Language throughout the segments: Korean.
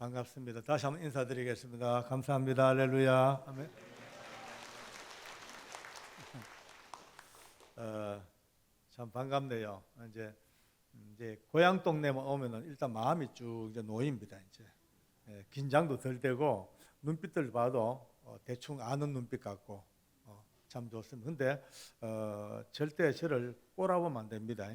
반갑습니다. 다시 한번 인사드리겠습니다. 감사합니다. 할렐루야. 아멘. 참 반갑네요. 이제 고향 동네만 오면은 일단 마음이 쭉 이제 놓입니다. 이제 긴장도 덜 되고 눈빛들 봐도 대충 아는 눈빛 같고 참 좋습니다. 근데 절대 저를 꼬라보면 안 됩니다.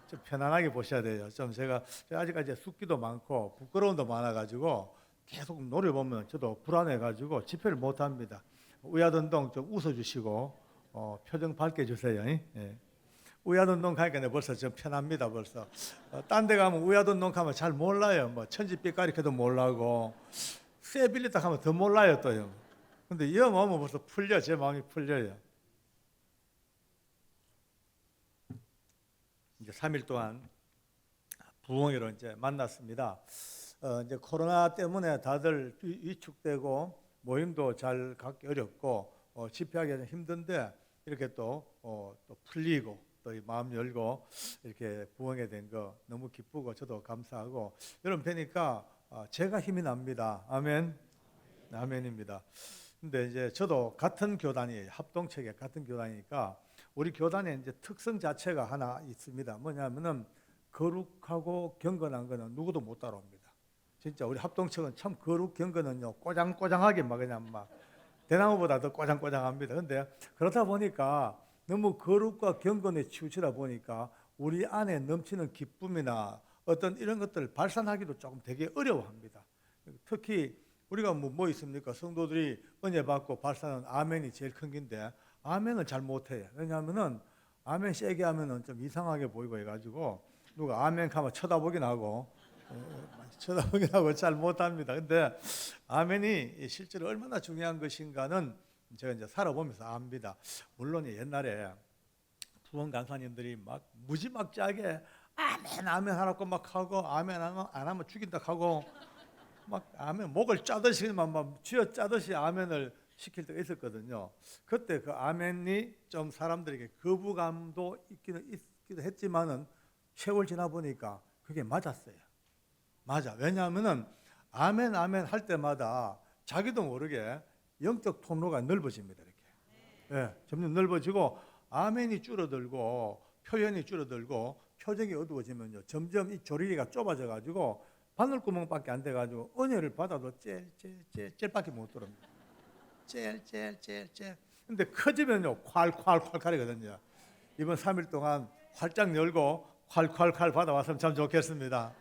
좀 편안하게 보셔야 돼요. 좀 제가 아직까지 숫기도 많고 부끄러움도 많아가지고 계속 노려보면 저도 불안해가지고 집회를 못합니다. 우야던동 좀 웃어주시고 표정 밝게 주세요. 예. 우야던동 가니까 벌써 좀 편합니다. 벌써 딴 데 가면 우야던동 가면 잘 몰라요. 뭐 천지빛가리켜도 몰라고 세빌리타 가면 더 몰라요 또요. 근데 이 마음은 벌써 풀려. 제 마음이 풀려요. 이제 3일 동안 부흥회로 이제 만났습니다. 이제 코로나 때문에 다들 위축되고 모임도 잘 갖기 어렵고 집회하기 힘든데 이렇게 또 풀리고 또 마음 열고 이렇게 부흥회 된 거 너무 기쁘고 저도 감사하고 여러분 뵈니까 제가 힘이 납니다. 아멘. 아멘입니다. 근데 이제 저도 같은 교단이에요. 합동체계 같은 교단이니까 우리 교단의 이제 특성 자체가 하나 있습니다. 뭐냐면은 거룩하고 경건한 거는 누구도 못 따라옵니다. 진짜 우리 합동체는 참 거룩 경건은요 꼬장꼬장하게 막 그냥 막 대나무보다 더 꼬장꼬장합니다. 근데 그렇다 보니까 너무 거룩과 경건에 치우치다 보니까 우리 안에 넘치는 기쁨이나 어떤 이런 것들을 발산하기도 조금 되게 어려워합니다. 특히 우리가 뭐 있습니까? 성도들이 은혜 받고 발산하는 아멘이 제일 큰 긴데 아멘을 잘 못해요. 왜냐하면은 아멘 세게 하면은 좀 이상하게 보이고 해가지고 누가 아멘 하면 쳐다보긴 하고 잘 못합니다. 근데 아멘이 실제로 얼마나 중요한 것인가는 제가 이제 살아보면서 압니다. 물론 옛날에 부흥 강사님들이 막 무지막지하게 아멘 아멘 하라고 막 하고 아멘 안 하면 죽인다 하고 막 아멘 목을 짜듯이 막 쥐어 짜듯이 아멘을 시킬 때가 있었거든요. 그때 그 아멘이 좀 사람들에게 거부감도 있기도 했지만은 세월 지나 보니까 그게 맞았어요. 맞아. 왜냐하면은 아멘 아멘 할 때마다 자기도 모르게 영적 통로가 넓어집니다. 이렇게. 예, 점점 넓어지고 아멘이 줄어들고 표현이 줄어들고 표정이 어두워지면요 점점 이 조리개가 좁아져 가지고 바늘구멍밖에 안 돼 가지고 은혜를 받아도 젤밖에 못 들어옵니다. 젤. 근데 커지면요 콸콸콸 가리거든요. 이번 3일 동안 활짝 열고 콸콸콸 받아왔으면 참 좋겠습니다.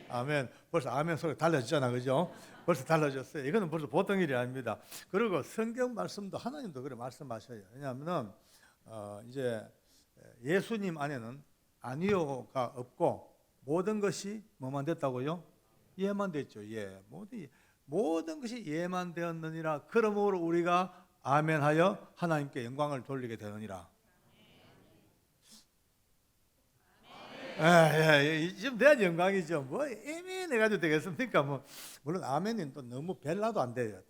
아멘. 벌써 아멘 소리 달라지잖아, 그죠? 벌써 달라졌어요. 이거는 벌써 보통 일이 아닙니다. 그리고 성경 말씀도 하나님도 그래 말씀하셔요. 왜냐하면은 이제 예수님 안에는 아니요가 없고 모든 것이 뭐만 됐다고요? 예만 됐죠. 예, 모든 것이 예만 되었느니라. 그러므로 우리가 아멘하여 하나님께 영광을 돌리게 되느니라. 지금 돼야 영광이죠. 뭐 이미 내가지고 되겠습니까? 뭐 물론 아멘은 또 너무 벨라도 안 돼요.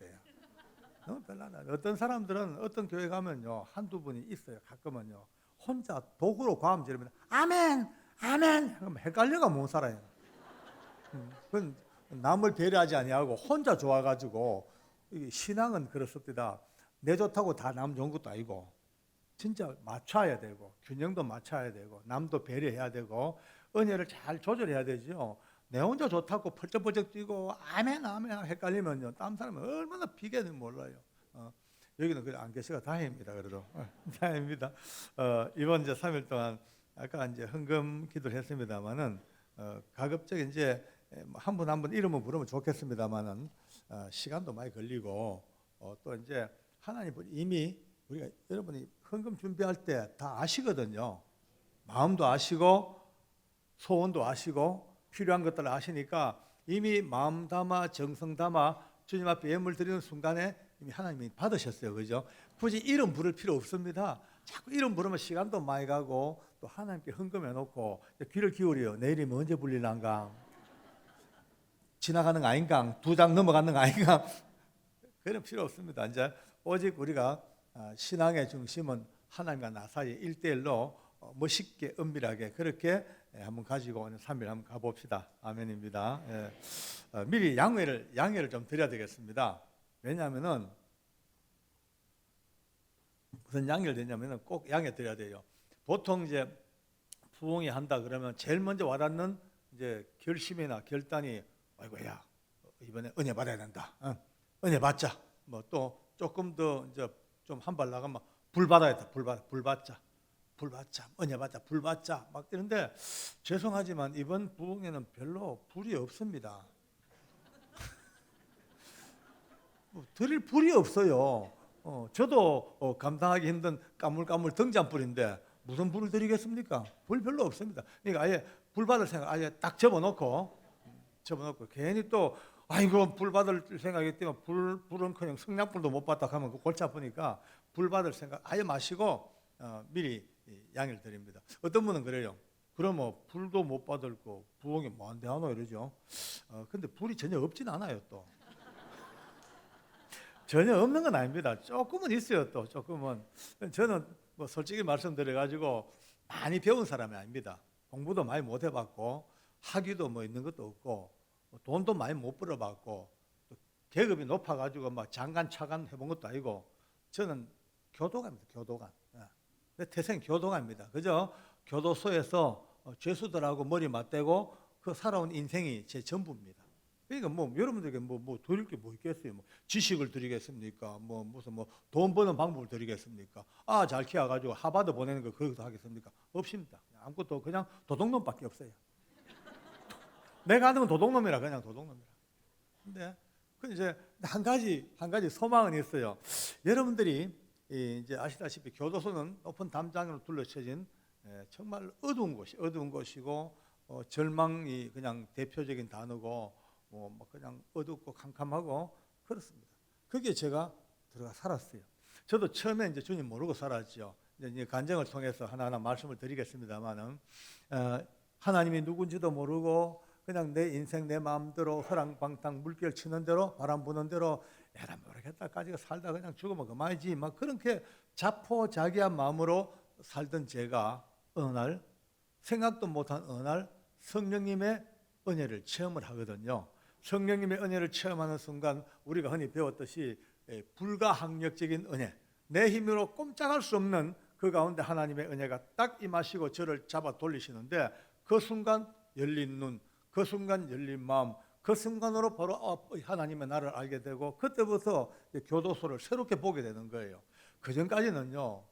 너무 벨라도. 어떤 사람들은 어떤 교회 가면요 한두 분이 있어요. 가끔은요 혼자 독으로 과음 지르면 아멘, 아멘. 그럼 헷갈려가 못 살아요. 그건 남을 배려하지 아니하고 혼자 좋아가지고 신앙은 그렇습니다. 내 좋다고 다 남 좋은 것도 아니고. 진짜 맞춰야 되고 균형도 맞춰야 되고 남도 배려해야 되고 은혜를 잘 조절해야 되죠. 내 혼자 좋다고 펄쩍펄쩍 뛰고 아멘 아멘 헷갈리면요 다른 사람은 얼마나 비게는 몰라요. 여기는 그래 안 계시가 다행입니다. 그래도 다행입니다. 이번 이제 3일 동안 아까 이제 헌금 기도를 했습니다만은 가급적 이제 한 분 한 분 이름을 부르면 좋겠습니다만은 시간도 많이 걸리고 또 이제 하나님 이미 우리가 여러분이 헌금 준비할 때 다 아시거든요. 마음도 아시고 소원도 아시고 필요한 것들을 아시니까 이미 마음 담아 정성 담아 주님 앞에 예물 드리는 순간에 이미 하나님이 받으셨어요. 그죠? 굳이 이름 부를 필요 없습니다. 자꾸 이름 부르면 시간도 많이 가고 또 하나님께 헌금해 놓고 귀를 기울여. 내 이름이 언제 불리는가? 지나가는 거 아닌가? 2장 넘어가는 거 아닌가? 그런 필요 없습니다. 이제 오직 우리가 신앙의 중심은 하나님과 나 사이에 1대1로 멋있게 은밀하게 그렇게 한번 가지고 오늘 3일 한번 가봅시다. 아멘입니다. 미리 양해를 좀 드려야 되겠습니다. 왜냐하면은 무슨 양해를 드냐면은 꼭 양해 드려야 돼요. 보통 이제 부흥회 한다 그러면 제일 먼저 와닿는 이제 결심이나 결단이 아이고야 이번에 은혜 받아야 된다. 은혜 받자. 뭐 또 조금 더 이제 좀 한 발 나가면 불 받아야 돼. 불 받자. 은혜 받자. 불 받자. 막 이런데 죄송하지만 이번 부흥회는 별로 불이 없습니다. 드릴 불이 없어요. 저도 감당하기 힘든 까물까물 등잔불인데 무슨 불을 드리겠습니까? 불 별로 없습니다. 그러니까 아예 불 받을 생각 아예 딱 접어놓고 괜히 또 아이고 불 받을 생각이 때문에 불은 그냥 성냥불도 못 받다 하면 골치 아프니까 불 받을 생각 아예 마시고 미리 양해를 드립니다. 어떤 분은 그래요. 그럼 뭐 불도 못 받을 거 부흥이 뭐한데 하노 이러죠. 근데 불이 전혀 없진 않아요 또. 전혀 없는 건 아닙니다. 조금은 있어요 또 조금은. 저는 뭐 솔직히 말씀드려가지고 많이 배운 사람이 아닙니다. 공부도 많이 못 해봤고 학위도 뭐 있는 것도 없고 돈도 많이 못 벌어봤고 계급이 높아가지고 막 장관 차관 해본 것도 아니고 저는 교도관입니다. 교도관. 내 태생 교도관입니다. 그죠? 교도소에서 죄수들하고 머리 맞대고 그 살아온 인생이 제 전부입니다. 그러니까 뭐 여러분들에게 뭐 드릴 게 뭐 있겠어요? 뭐 지식을 드리겠습니까? 뭐 무슨 뭐 돈 버는 방법을 드리겠습니까? 잘 키워가지고 하버드 보내는 거 그것도 하겠습니까? 없습니다. 아무것도 그냥 도둑놈밖에 없어요. 내가 하는 건 도둑놈이라 그냥 도둑놈이라. 근데 그 이제 한 가지 소망은 있어요. 여러분들이 이제 아시다시피 교도소는 높은 담장으로 둘러쳐진 정말 어두운 곳이고 절망이 그냥 대표적인 단어고 뭐 그냥 어둡고 캄캄하고 그렇습니다. 거기에 제가 들어가 살았어요. 저도 처음에 이제 주님 모르고 살았죠. 이제 간증을 통해서 하나하나 말씀을 드리겠습니다만은 하나님이 누군지도 모르고 그냥 내 인생 내 마음대로 허랑방탕 물결 치는 대로 바람 부는 대로 에라 모르겠다까지 살다 그냥 죽으면 그만이지 막 그렇게 자포자기한 마음으로 살던 제가 어느 날 생각도 못한 어느 날 성령님의 은혜를 체험을 하거든요. 성령님의 은혜를 체험하는 순간 우리가 흔히 배웠듯이 불가항력적인 은혜, 내 힘으로 꼼짝할 수 없는 그 가운데 하나님의 은혜가 딱 임하시고 저를 잡아 돌리시는데 그 순간 열린 눈, 그 순간 열린 마음, 그 순간으로 바로 하나님의 나를 알게 되고 그때부터 교도소를 새롭게 보게 되는 거예요. 그 전까지는요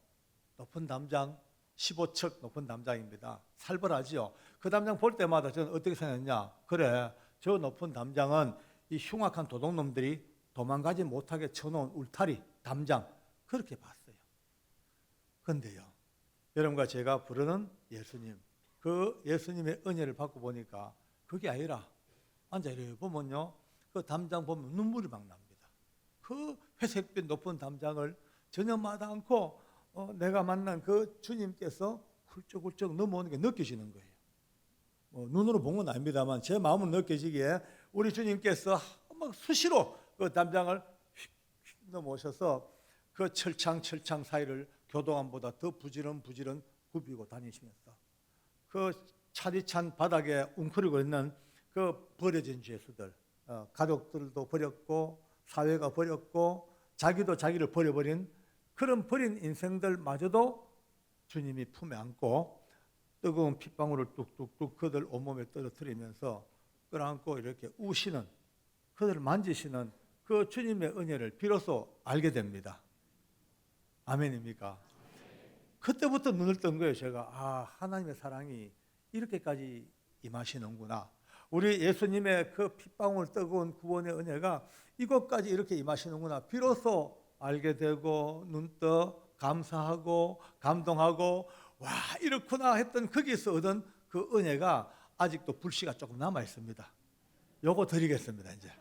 높은 담장 15척 높은 담장입니다. 살벌하지요. 그 담장 볼 때마다 저는 어떻게 생각했냐, 그래 저 높은 담장은 이 흉악한 도둑놈들이 도망가지 못하게 쳐놓은 울타리 담장 그렇게 봤어요. 그런데요 여러분과 제가 부르는 예수님, 그 예수님의 은혜를 받고 보니까 그게 아니라 앉아 이래 보면요 그 담장 보면 눈물이 막 납니다. 그 회색빛 높은 담장을 전혀 마다 않고 내가 만난 그 주님께서 훌쩍훌쩍 넘어오는 게 느껴지는 거예요. 눈으로 본 건 아닙니다만 제 마음은 느껴지기에 우리 주님께서 막 수시로 그 담장을 휙휙 넘어오셔서 그 철창 사이를 교도관보다 더 부지런 굽히고 다니시면서 그 차디찬 바닥에 웅크리고 있는 그 버려진 죄수들, 가족들도 버렸고 사회가 버렸고 자기도 자기를 버려버린 그런 버린 인생들마저도 주님이 품에 안고 뜨거운 핏방울을 뚝뚝뚝 그들 온몸에 떨어뜨리면서 끌어안고 이렇게 우시는, 그들을 만지시는 그 주님의 은혜를 비로소 알게 됩니다. 아멘입니까? 그때부터 눈을 뜬 거예요. 제가 하나님의 사랑이 이렇게까지 임하시는구나. 우리 예수님의 그 핏방울 뜨거운 구원의 은혜가 이것까지 이렇게 임하시는구나. 비로소 알게 되고 눈떠 감사하고 감동하고 와 이렇구나 했던 거기서 얻은 그 은혜가 아직도 불씨가 조금 남아 있습니다. 요거 드리겠습니다. 이제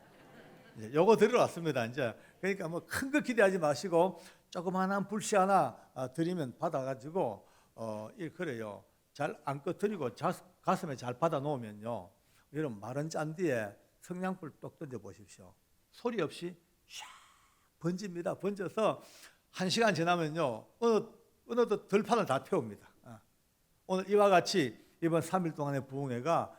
요거 드리러 왔습니다. 이제 그러니까 뭐 큰 거 기대하지 마시고 조그만한 불씨 하나 드리면 받아가지고 그래요. 잘 안고 드리고 가슴에 잘 받아 놓으면요. 여러분 마른 잔디에 성냥불 똑 던져 보십시오. 소리 없이 샥 번집니다. 번져서 1시간 지나면요 어느 들판을 다 태웁니다. 오늘 이와 같이 이번 3일 동안의 부흥회가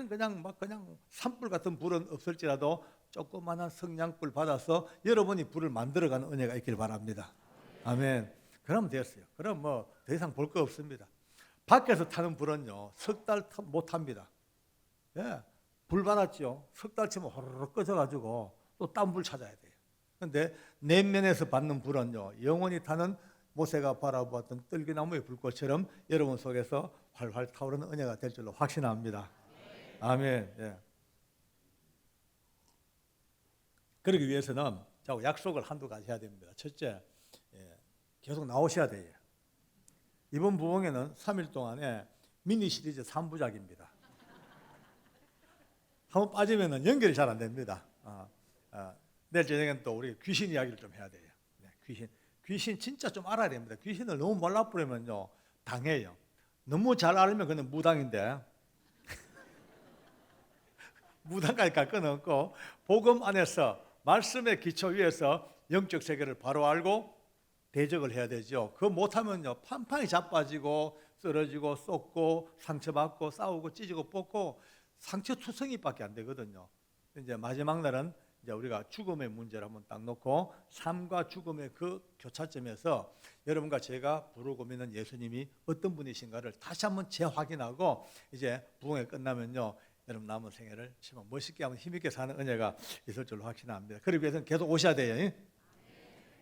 그냥 산불 같은 불은 없을지라도 조그마한 성냥불 받아서 여러분이 불을 만들어가는 은혜가 있길 바랍니다. 아멘. 그러면 됐어요. 그럼 뭐 더 이상 볼 거 없습니다. 밖에서 타는 불은요, 석 달 못 탑니다. 예, 불 받았죠. 석 달치면 호로록 꺼져가지고 또 딴 불 찾아야 돼요. 그런데 내면에서 받는 불은요, 영원히 타는 모세가 바라보았던 떨기나무의 불꽃처럼 여러분 속에서 활활 타오르는 은혜가 될 줄로 확신합니다. 아멘. 예. 그러기 위해서는 약속을 한두 가지 해야 됩니다. 첫째, 계속 나오셔야 돼요. 이번 부흥회는 3일 동안에 미니 시리즈 3부작입니다. 한번 빠지면 연결이 잘 안 됩니다. 내일 저녁에는 또 우리 귀신 이야기를 좀 해야 돼요. 귀신 진짜 좀 알아야 됩니다. 귀신을 너무 몰라버리면요, 당해요. 너무 잘 알면 그는 무당인데 무당까지 갈 건 없고, 복음 안에서 말씀의 기초 위에서 영적 세계를 바로 알고 대적을 해야 되죠. 그거 못하면요, 판판이 자빠지고 쓰러지고 쏟고 상처받고 싸우고 찢고 뽑고 상처투성이밖에 안 되거든요. 이제 마지막 날은 이제 우리가 죽음의 문제를 한번 딱 놓고 삶과 죽음의 그 교차점에서 여러분과 제가 부르고 믿는 예수님이 어떤 분이신가를 다시 한번 재확인하고, 이제 부흥회 끝나면요, 여러분 남은 생애를 정말 멋있게 하면 힘있게 사는 은혜가 있을 줄로 확신합니다. 그러기 위해서는 계속 오셔야 돼요.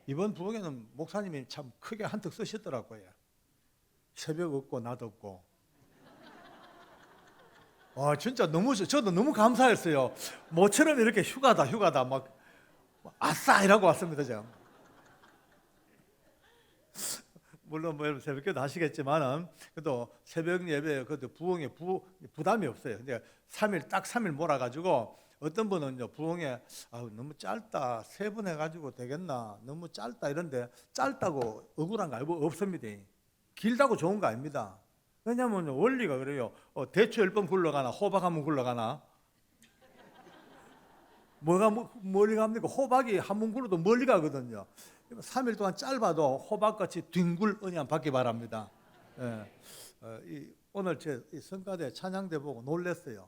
이번 부흥회는 목사님이 참 크게 한턱 쓰시더라고요. 새벽 없고 낮 없고. 와, 진짜 저도 너무 감사했어요. 모처럼 이렇게 휴가다 막 아싸 이라고 왔습니다. 제가. 물론 뭐 여러분 새벽기도 하시겠지만은 그래도 새벽 예배 그래도 부흥에 부담이 없어요. 근데 3일 몰아가지고 어떤 분은요, 부흥에 너무 짧다, 3번 해가지고 되겠나, 너무 짧다 이런데, 짧다고 억울한 거 알고 없습니다. 길다고 좋은 거 아닙니다. 왜냐하면 원리가 그래요. 대추 10번 굴러가나 호박 한 번 굴러가나. 뭐가 멀리 갑니까? 호박이 한 번 굴러도 멀리 가거든요. 3일 동안 짧아도 호박같이 뒹굴 은혜 받기 바랍니다. 예. 오늘 제 성가대 찬양대 보고 놀랐어요.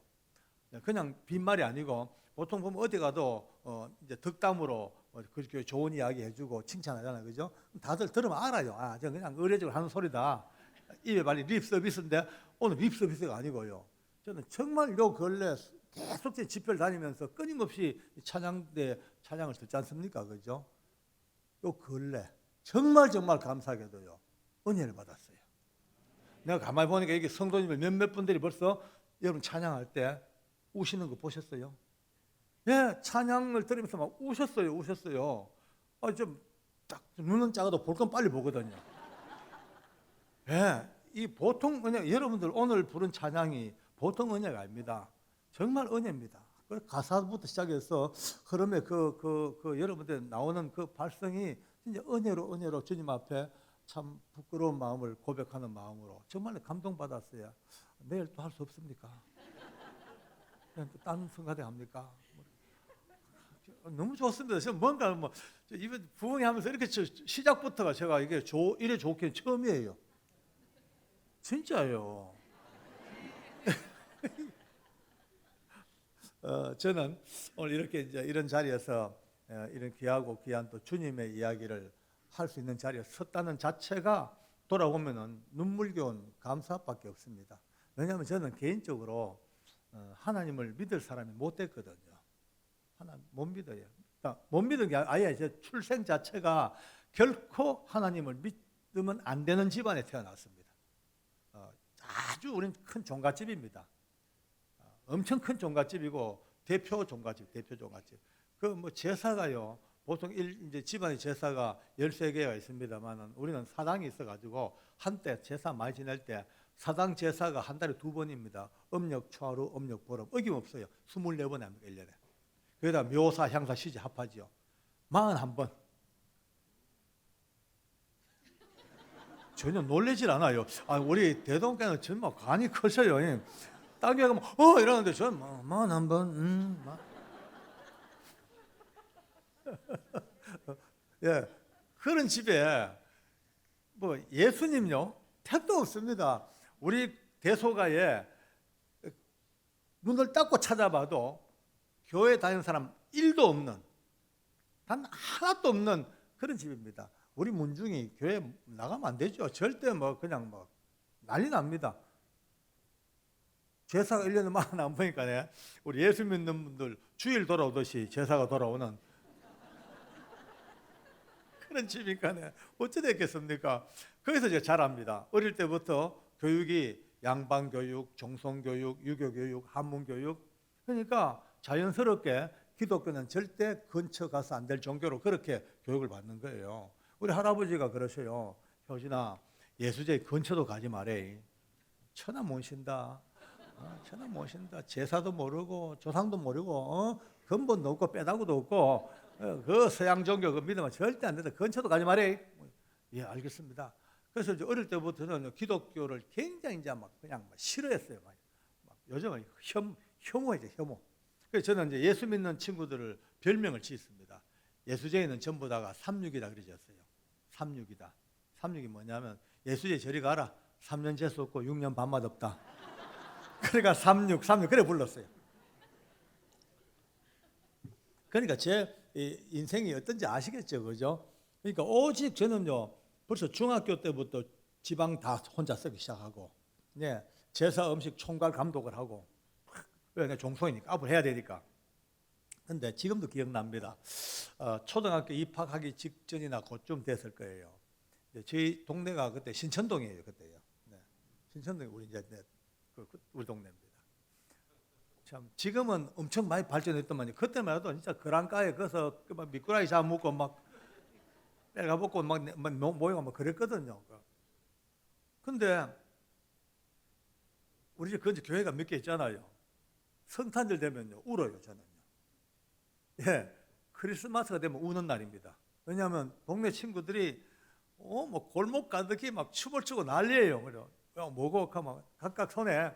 그냥 빈말이 아니고, 보통 보면 어디 가도 이제 덕담으로 그렇게 좋은 이야기 해주고 칭찬하잖아요, 그죠? 다들 들으면 알아요. 저 그냥 의례적으로 하는 소리다. 입에 발리 립 서비스인데, 오늘 립 서비스가 아니고요. 저는 정말 요 근래 계속 제 집회를 다니면서 끊임없이 찬양대 찬양을 듣지 않습니까, 그죠? 요 근래 정말 감사하게도요, 은혜를 받았어요. 내가 가만히 보니까 이게 성도님들 몇몇 분들이 벌써 여러분 찬양할 때 우시는 거 보셨어요? 예, 찬양을 들으면서 막 우셨어요. 좀 눈은 작아도 볼 건 빨리 보거든요. 예, 이 보통 은혜, 여러분들 오늘 부른 찬양이 보통 은혜가 아닙니다. 정말 은혜입니다. 가사부터 시작해서 흐름에 여러분들 나오는 그 발성이 진짜 은혜로 주님 앞에 참 부끄러운 마음을 고백하는 마음으로 정말 감동받았어요. 내일 또 할 수 없습니까? 그냥 또 다른 성가대 합니까? 너무 좋습니다. 지금 뭔가 이번 부흥회 하면서 이렇게 시작부터가 제가 이게 이래 좋게 처음이에요. 진짜요. 저는 오늘 이렇게 이제 이런 자리에서 이런 귀하고 귀한 또 주님의 이야기를 할 수 있는 자리에 섰다는 자체가 돌아보면은 눈물겨운 감사밖에 없습니다. 왜냐하면 저는 개인적으로 하나님을 믿을 사람이 못 됐거든요. 하나님 못 믿어요. 그러니까 못 믿은 게 아예 제 출생 자체가 결코 하나님을 믿으면 안 되는 집안에 태어났습니다. 아주 우리는 큰 종갓집입니다. 엄청 큰 종갓집이고 대표 종갓집. 그 제사가요. 보통 이제 집안의 제사가 13개가 있습니다만은 우리는 사당이 있어가지고 한때 제사 많이 지낼 때 사당 제사가 한 달에 2번입니다. 음력 초하루, 음력 보름 어김없어요. 24번 합니다. 1년에. 거기다 묘사, 향사, 시제 합하지요. 41번. 전혀 놀라질 않아요. 우리 대동께는 정말 간이 커져요. 땅에 가면 이러는데 저는 41번. 예, 그런 집에 예수님요 택도 없습니다. 우리 대소가에 눈을 닦고 찾아봐도 교회 다니는 사람 1도 없는, 단 하나도 없는 그런 집입니다. 우리 문중이 교회 나가면 안 되죠. 절대 그냥 난리 납니다. 제사가 1년에 만 안 보니까 우리 예수 믿는 분들 주일 돌아오듯이 제사가 돌아오는 그런 집이니까 어찌 됐겠습니까? 거기서 제가 자랍니다. 어릴 때부터 교육이 양방교육, 정성교육, 유교교육, 한문교육. 그러니까 자연스럽게 기독교는 절대 근처 가서 안 될 종교로 그렇게 교육을 받는 거예요. 우리 할아버지가 그러셔요. 효진아, 예수제 근처도 가지 말래. 천하 모신다. 천하 모신다. 제사도 모르고 조상도 모르고 근본도 없고 빼다구도 없고 그 서양 종교 그 믿으면 절대 안 된다. 근처도 가지 말래. 예, 알겠습니다. 그래서 이제 어릴 때부터는 기독교를 굉장히 이제 그냥 싫어했어요. 요즘은 혐오이죠, 혐오. 그래서 저는 이제 예수 믿는 친구들을 별명을 지었습니다. 예수제에는 전부 다가 36이다 그러셨어요. 36이다. 36이 뭐냐면 예수제 저리 가라. 3년 재수 없고 6년 밥맛 없다. 그러니까 36 그래 불렀어요. 그러니까 제 인생이 어떤지 아시겠죠, 그죠? 그러니까 오직 저는요 벌써 중학교 때부터 지방 다 혼자 쓰기 시작하고, 제사 음식 총괄 감독을 하고, 왜 종소이니까 앞으로 해야 되니까. 근데 지금도 기억납니다. 초등학교 입학하기 직전이나 그쯤 됐을 거예요. 저희 동네가 그때 신천동이에요, 그때요. 신천동이 우리 이제 우리 동네입니다. 참 지금은 엄청 많이 발전했더만요. 그때만 해도 진짜 그랑가에 가서 미꾸라지 잡아먹고 빼가 먹고 모이고 그랬거든요. 근데 우리 집 근처 교회가 몇 개 있잖아요. 성탄절 되면요 울어요, 저는요. 예, 크리스마스가 되면 우는 날입니다. 왜냐하면 동네 친구들이 골목 가득히 춤을 추고 난리예요. 그래요. 뭐고 하면 각각 손에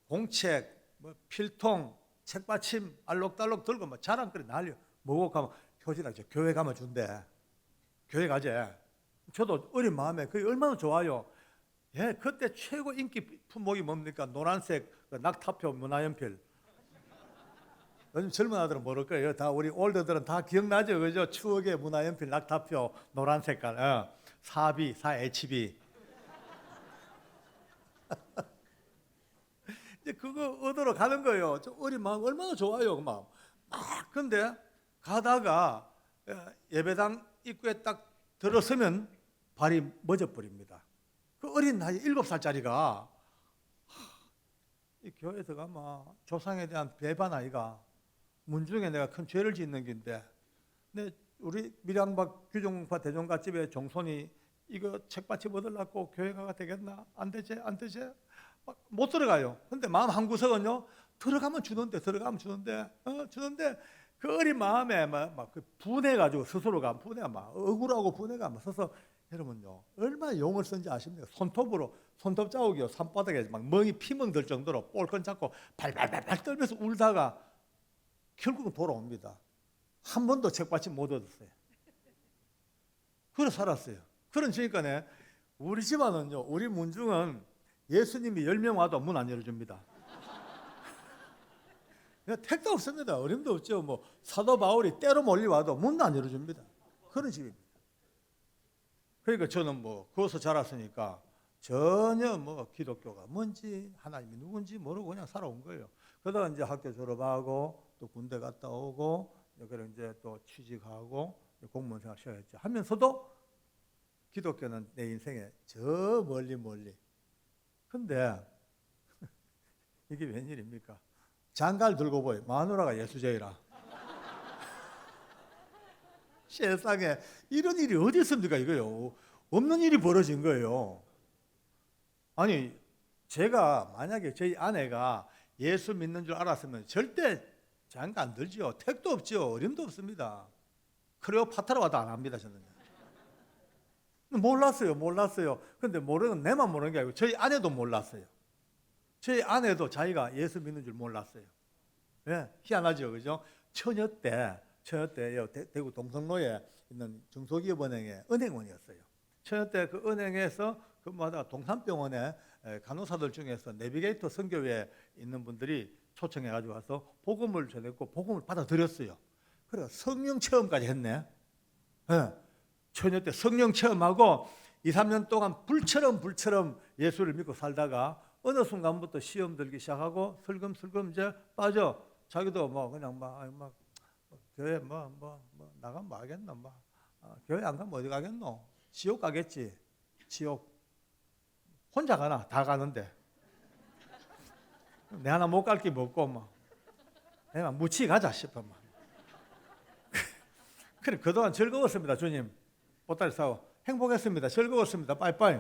공책, 필통, 책받침 알록달록 들고 자랑거리 난리요. 뭐고 하면 효진아 저 교회 가면 준대. 교회 가재. 저도 어린 마음에 그게 얼마나 좋아요. 예, 그때 최고 인기 품목이 뭡니까? 노란색 낙타표 문화연필. 요즘 젊은 아들은 모를 거예요. 다 우리 올드들은 다 기억나죠, 그죠? 추억의 문화연필 낙타표 노란 색깔, 사비, 4HB. 이제 그거 얻으러 가는 거예요. 저 어린 마음 얼마나 좋아요, 그 마음. 근데 가다가 예배당 입구에 딱 들어서면 발이 멎어버립니다. 그 어린 나이 7살짜리가 이 교회에서 가면 조상에 대한 배반 아이가 문중에 내가 큰 죄를 짓는 긴데, 근데 우리 밀양박 규종파 대종갓집의 종손이 이거 책받침 얻으려고 교회 가가 되겠나? 안 되지? 못 들어가요. 근데 마음 한구석은요 들어가면 주는데 주는데 그 어린 마음에 그 분해가지고 스스로가 분해가 억울하고 분해가 서서, 여러분요 얼마나 용을 쓴지 아십니까? 손톱 자국이요 산바닥에 멍이 피멍 들 정도로 볼건 잡고 발발발 떨면서 울다가 결국은 돌아옵니다. 한 번도 책받침 못 얻었어요. 그래 살았어요. 그러니까 우리 집안은요, 우리 문중은 예수님이 10명 와도 문 안 열어줍니다. 택도 없습니다. 어림도 없죠. 사도 바울이 때로 몰려와도 문도 안 열어줍니다. 그런 집입니다. 그러니까 저는 거기서 자랐으니까 전혀 기독교가 뭔지 하나님이 누군지 모르고 그냥 살아온 거예요. 그러다가 이제 학교 졸업하고 또 군대 갔다 오고 그래 이제 또 취직하고 공무원 생활 시작했죠. 하면서도 기독교는 내 인생에 저 멀리. 근데 이게 웬일입니까? 장가를 들고 보여. 마누라가 예수제이라. 세상에 이런 일이 어디 있습니까, 이거요? 없는 일이 벌어진 거예요. 아니, 제가 만약에 저희 아내가 예수 믿는 줄 알았으면 절대 장가 안 들죠. 택도 없죠. 어림도 없습니다. 클레오파트라 와도 안 합니다, 저는. 몰랐어요. 근데 모르는 내만 모르는 게 아니고 저희 아내도 몰랐어요. 저희 아내도 자기가 예수 믿는 줄 몰랐어요. 예, 희한하죠, 그죠? 처녀 때 대구 동성로에 있는 중소기업은행의 은행원이었어요. 처녀 때 그 은행에서 그 근무하다가 동산병원에 간호사들 중에서 내비게이터 선교회에 있는 분들이 초청해가지고 와서 복음을 전했고 복음을 받아들였어요. 그래 성령 체험까지 했네. 예. 처녀 때 성령 체험하고 2, 3년 동안 불처럼 예수를 믿고 살다가 어느 순간부터 시험 들기 시작하고 슬금슬금 이제 빠져. 자기도 뭐 그냥 막 교회 뭐 나가면 뭐 하겠노, 교회 안 가면 어디 가겠노? 지옥 가겠지. 지옥 혼자 가나? 다 가는데 내 하나 못 갈 게 없고 내가 무치 가자 싶어 그래 그동안 즐거웠습니다. 주님 보따리 사고 행복했습니다. 즐거웠습니다. 빠이빠이.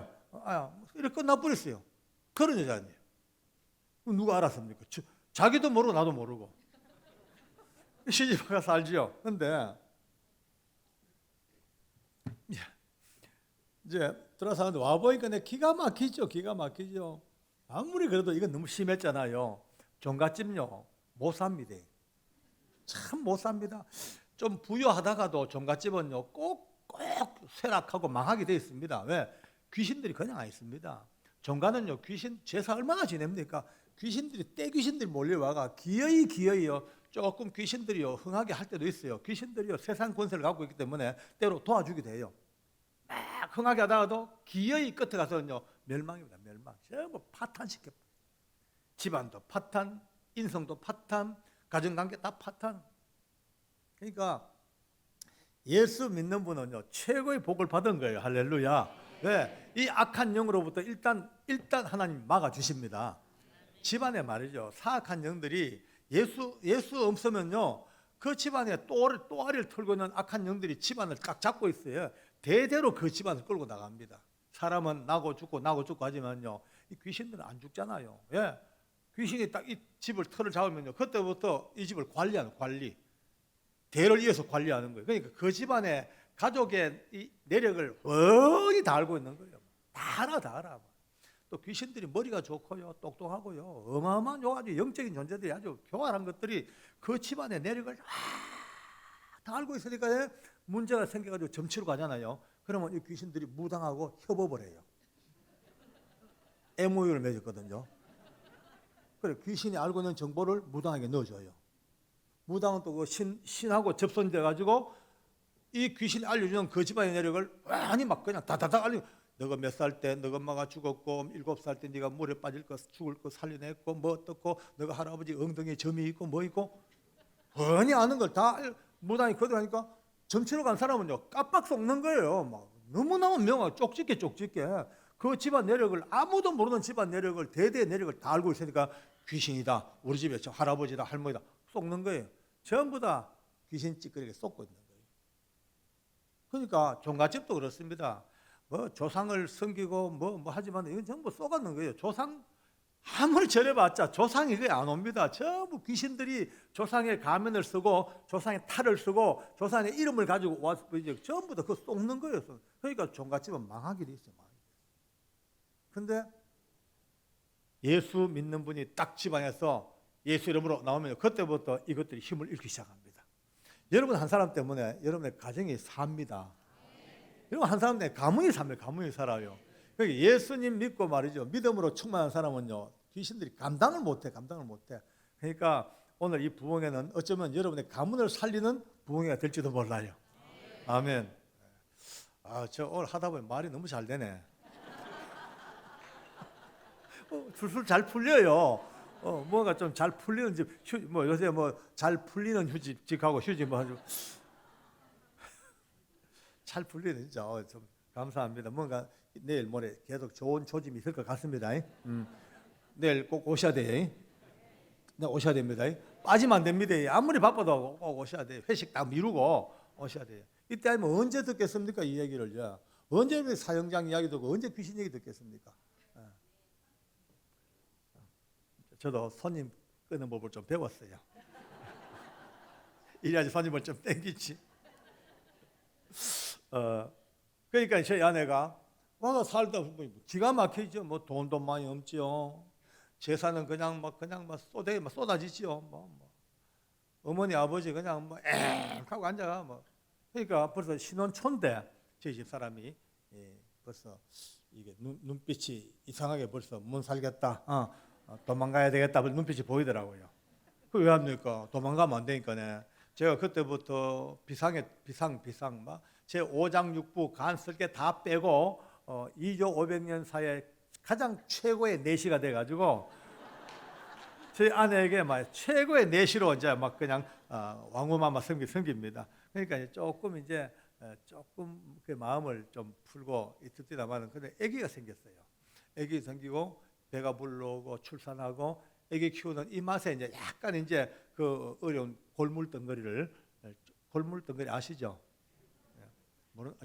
이렇게 끝나버렸어요. 그런 여자님 누가 알았습니까? 자기도 모르고 나도 모르고 시집가 살지요. 근데 이제 들어서 와보니까 내 기가 막히죠. 아무리 그래도 이건 너무 심했잖아요. 종갓집요 못 삽니다. 참 못 삽니다. 좀 부유하다가도 종갓집은요 꼭 쇠락하고 망하게 되어 있습니다. 왜? 귀신들이 그냥 안 있습니다. 종갓은요 귀신 제사 얼마나 지냅니까? 귀신들이 떼귀신들이 몰려와가 기어이요 조금 귀신들이요 흥하게 할 때도 있어요. 귀신들이요 세상 권세를 갖고 있기 때문에 때로 도와주게 돼요. 막 흥하게 하다가도 기어이 끝에 가서는요 멸망입니다. 멸망. 전부 파탄시켜. 집안도 파탄, 인성도 파탄, 가정관계 다 파탄. 그러니까 예수 믿는 분은요 최고의 복을 받은 거예요. 할렐루야. 왜? 이 악한 영으로부터 일단 하나님 막아 주십니다. 집안에 말이죠 사악한 영들이 예수 없으면요 그 집안에 또아리를 털고 있는 악한 영들이 집안을 꽉 잡고 있어요. 대대로 그 집안을 끌고 나갑니다. 사람은 나고 죽고 하지만요 이 귀신들은 안 죽잖아요. 예. 귀신이 딱 이 집을 털을 잡으면요 그때부터 이 집을 관리하는 관리. 대를 이어서 관리하는 거예요. 그러니까 그 집안의 가족의 이 내력을 뻔히 다 알고 있는 거예요. 다 알아. 또 귀신들이 머리가 좋고요, 똑똑하고요, 어마어마한 아주 영적인 존재들이 아주 교활한 것들이 그 집안의 내력을 다 알고 있으니까 문제가 생겨가지고 점치러 가잖아요. 그러면 이 귀신들이 무당하고 협업을 해요. MOU를 맺었거든요. 그래 귀신이 알고 있는 정보를 무당에게 넣어줘요. 무당은 또 그 신하고 접선돼 가지고 이 귀신이 알려주는 그 집안의 내력을 많이 막 그냥 다다닥 알려. 너가 몇 살 때 너가 엄마가 죽었고 7살 때 네가 물에 빠질 거 죽을 거 살려냈고 뭐 어떻고 너가 할아버지 엉덩이에 점이 있고 뭐 있고 뻔히 아는 걸 다 무당이 거들하니까 점치러 간 사람은요 깜빡 속는 거예요. 막 너무너무 명확 쪽집게 그 집안 내력을 아무도 모르는 집안 내력을 대대의 내력을 다 알고 있으니까 귀신이다 우리 집에 저 할아버지다 할머니다 속는 거예요. 전부 다 귀신 찌끄리게 쏟고 있는 거예요. 그러니까 종갓집도 그렇습니다. 뭐 조상을 섬기고 뭐 하지만 이건 전부 쏘가는 거예요. 조상 아무리 절해봤자 조상이 그게 안 옵니다. 전부 귀신들이 조상의 가면을 쓰고 조상의 탈을 쓰고 조상의 이름을 가지고 와서 이제 전부 다 그거 쏟는 거예요. 그러니까 종갓집은 망하게 돼 있어요. 근데 예수 믿는 분이 딱 집안에서 예수 이름으로 나오면 그때부터 이것들이 힘을 잃기 시작합니다. 여러분 한 사람 때문에 여러분의 가정이 삽니다. 여러분 한 사람 때문에 가문이 살아요. 그러니까 예수님 믿고 말이죠. 믿음으로 충만한 사람은요. 귀신들이 감당을 못해. 그러니까 오늘 이 부흥회는 어쩌면 여러분의 가문을 살리는 부흥회가 될지도 몰라요. 아멘. 저 오늘 하다 보면 말이 너무 잘 되네. 술술 잘 풀려요. 뭐가 좀 잘 풀리는 집, 뭐 요새 뭐 잘 풀리는 휴직하고 휴직 뭐 아주 잘 풀리는 진짜 좀 감사합니다. 뭔가 내일 모레 계속 좋은 조짐이 있을 것 같습니다. 내일 꼭 오셔야 돼요. 네, 오셔야 됩니다. 빠지면 안 됩니다. 아무리 바빠도 꼭 오셔야 돼요. 회식 딱 미루고 오셔야 돼요. 이때 아니면 언제 듣겠습니까? 이 얘기를요. 언제 사형장 이야기 듣고 언제 귀신 얘기 듣겠습니까? 저도 손님 끄는 법을 좀 배웠어요. 이래야지 손님을 좀 땡기지. 그러니까 저희 아내가 와가 살다 보면 기가 막히죠. 뭐 돈도 많이 없지요. 재산은 그냥 막 쏟아지지요. 어머니 아버지 그냥 하고 앉아가 그러니까 벌써 신혼초인데 저희 집 사람이 벌써 이게 눈빛이 이상하게 벌써 못 살겠다. 도망가야 되겠다. 눈빛이 보이더라고요. 그 왜 합니까? 도망가면 안 되니까네. 제가 그때부터 비상 막 제 5장 6부 간 쓸 게 다 빼고 2조 500년 사이에 가장 최고의 내시가 돼가지고 제 아내에게 막 최고의 내시로 이제 막 그냥 왕후마마 섬깁니다. 그러니까 이제 조금 그 마음을 좀 풀고 있었다마는 근데 아기가 생겼어요. 아기 생기고 배가 불러오고 출산하고 아기 키우는 이 맛에 이제 약간 이제 그 어려운 골물덩어리 아시죠?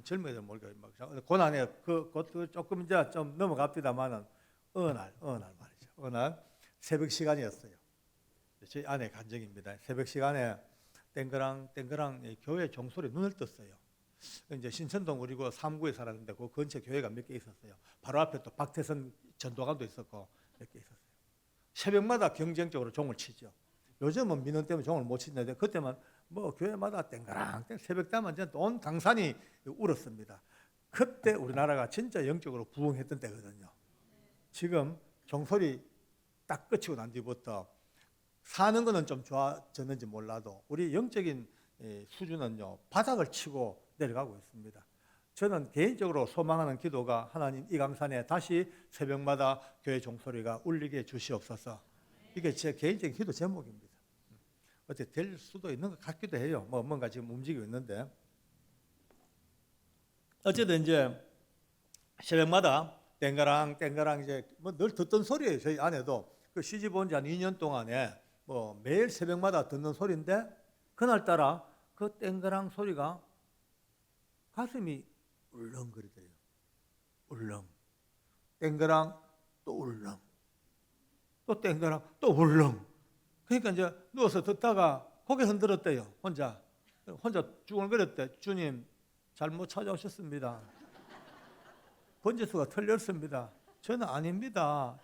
젊은이들 모르겠어요. 고난에 그것도 조금 이제 좀 넘어갑니다만은 어느 날 말이죠. 어느 날 새벽 시간이었어요. 저희 아내 간증입니다. 새벽 시간에 땡그랑 교회 종소리 눈을 떴어요. 이제 신천동 우리고 3구에 살았는데 그 근처 교회가 몇 개 있었어요. 바로 앞에 또 박태선 전도관도 있었고 몇 개 있었어요. 새벽마다 경쟁적으로 종을 치죠. 요즘은 민원 때문에 종을 못 치는데 그때만 뭐 교회마다 땡그랑 새벽 때만 온 강산이 울었습니다. 그때 우리나라가 진짜 영적으로 부흥했던 때거든요. 지금 종소리 딱 끝이고 난 뒤부터 사는 거는 좀 좋아졌는지 몰라도 우리 영적인 수준은요 바닥을 치고 내려가고 있습니다. 저는 개인적으로 소망하는 기도가 하나님 이 강산에 다시 새벽마다 교회 종소리가 울리게 해주시옵소서. 이게 제 개인적인 기도 제목입니다. 어떻게 될 수도 있는 것 같기도 해요. 뭔가 지금 움직이고 있는데 어쨌든 이제 새벽마다 땡가랑 이제 늘 듣던 소리예요. 저희 아내도 그 시집 온 지 한 2년 동안에 매일 새벽마다 듣는 소리인데 그날따라 그 땡가랑 소리가 가슴이 울렁거리더래요. 울렁. 땡가랑 또 울렁. 또 땡가랑 또 울렁. 그러니까 이제 누워서 듣다가 고개 흔들었대요. 혼자 중얼거렸대. 주님 잘못 찾아오셨습니다. 번지수가 틀렸습니다. 저는 아닙니다.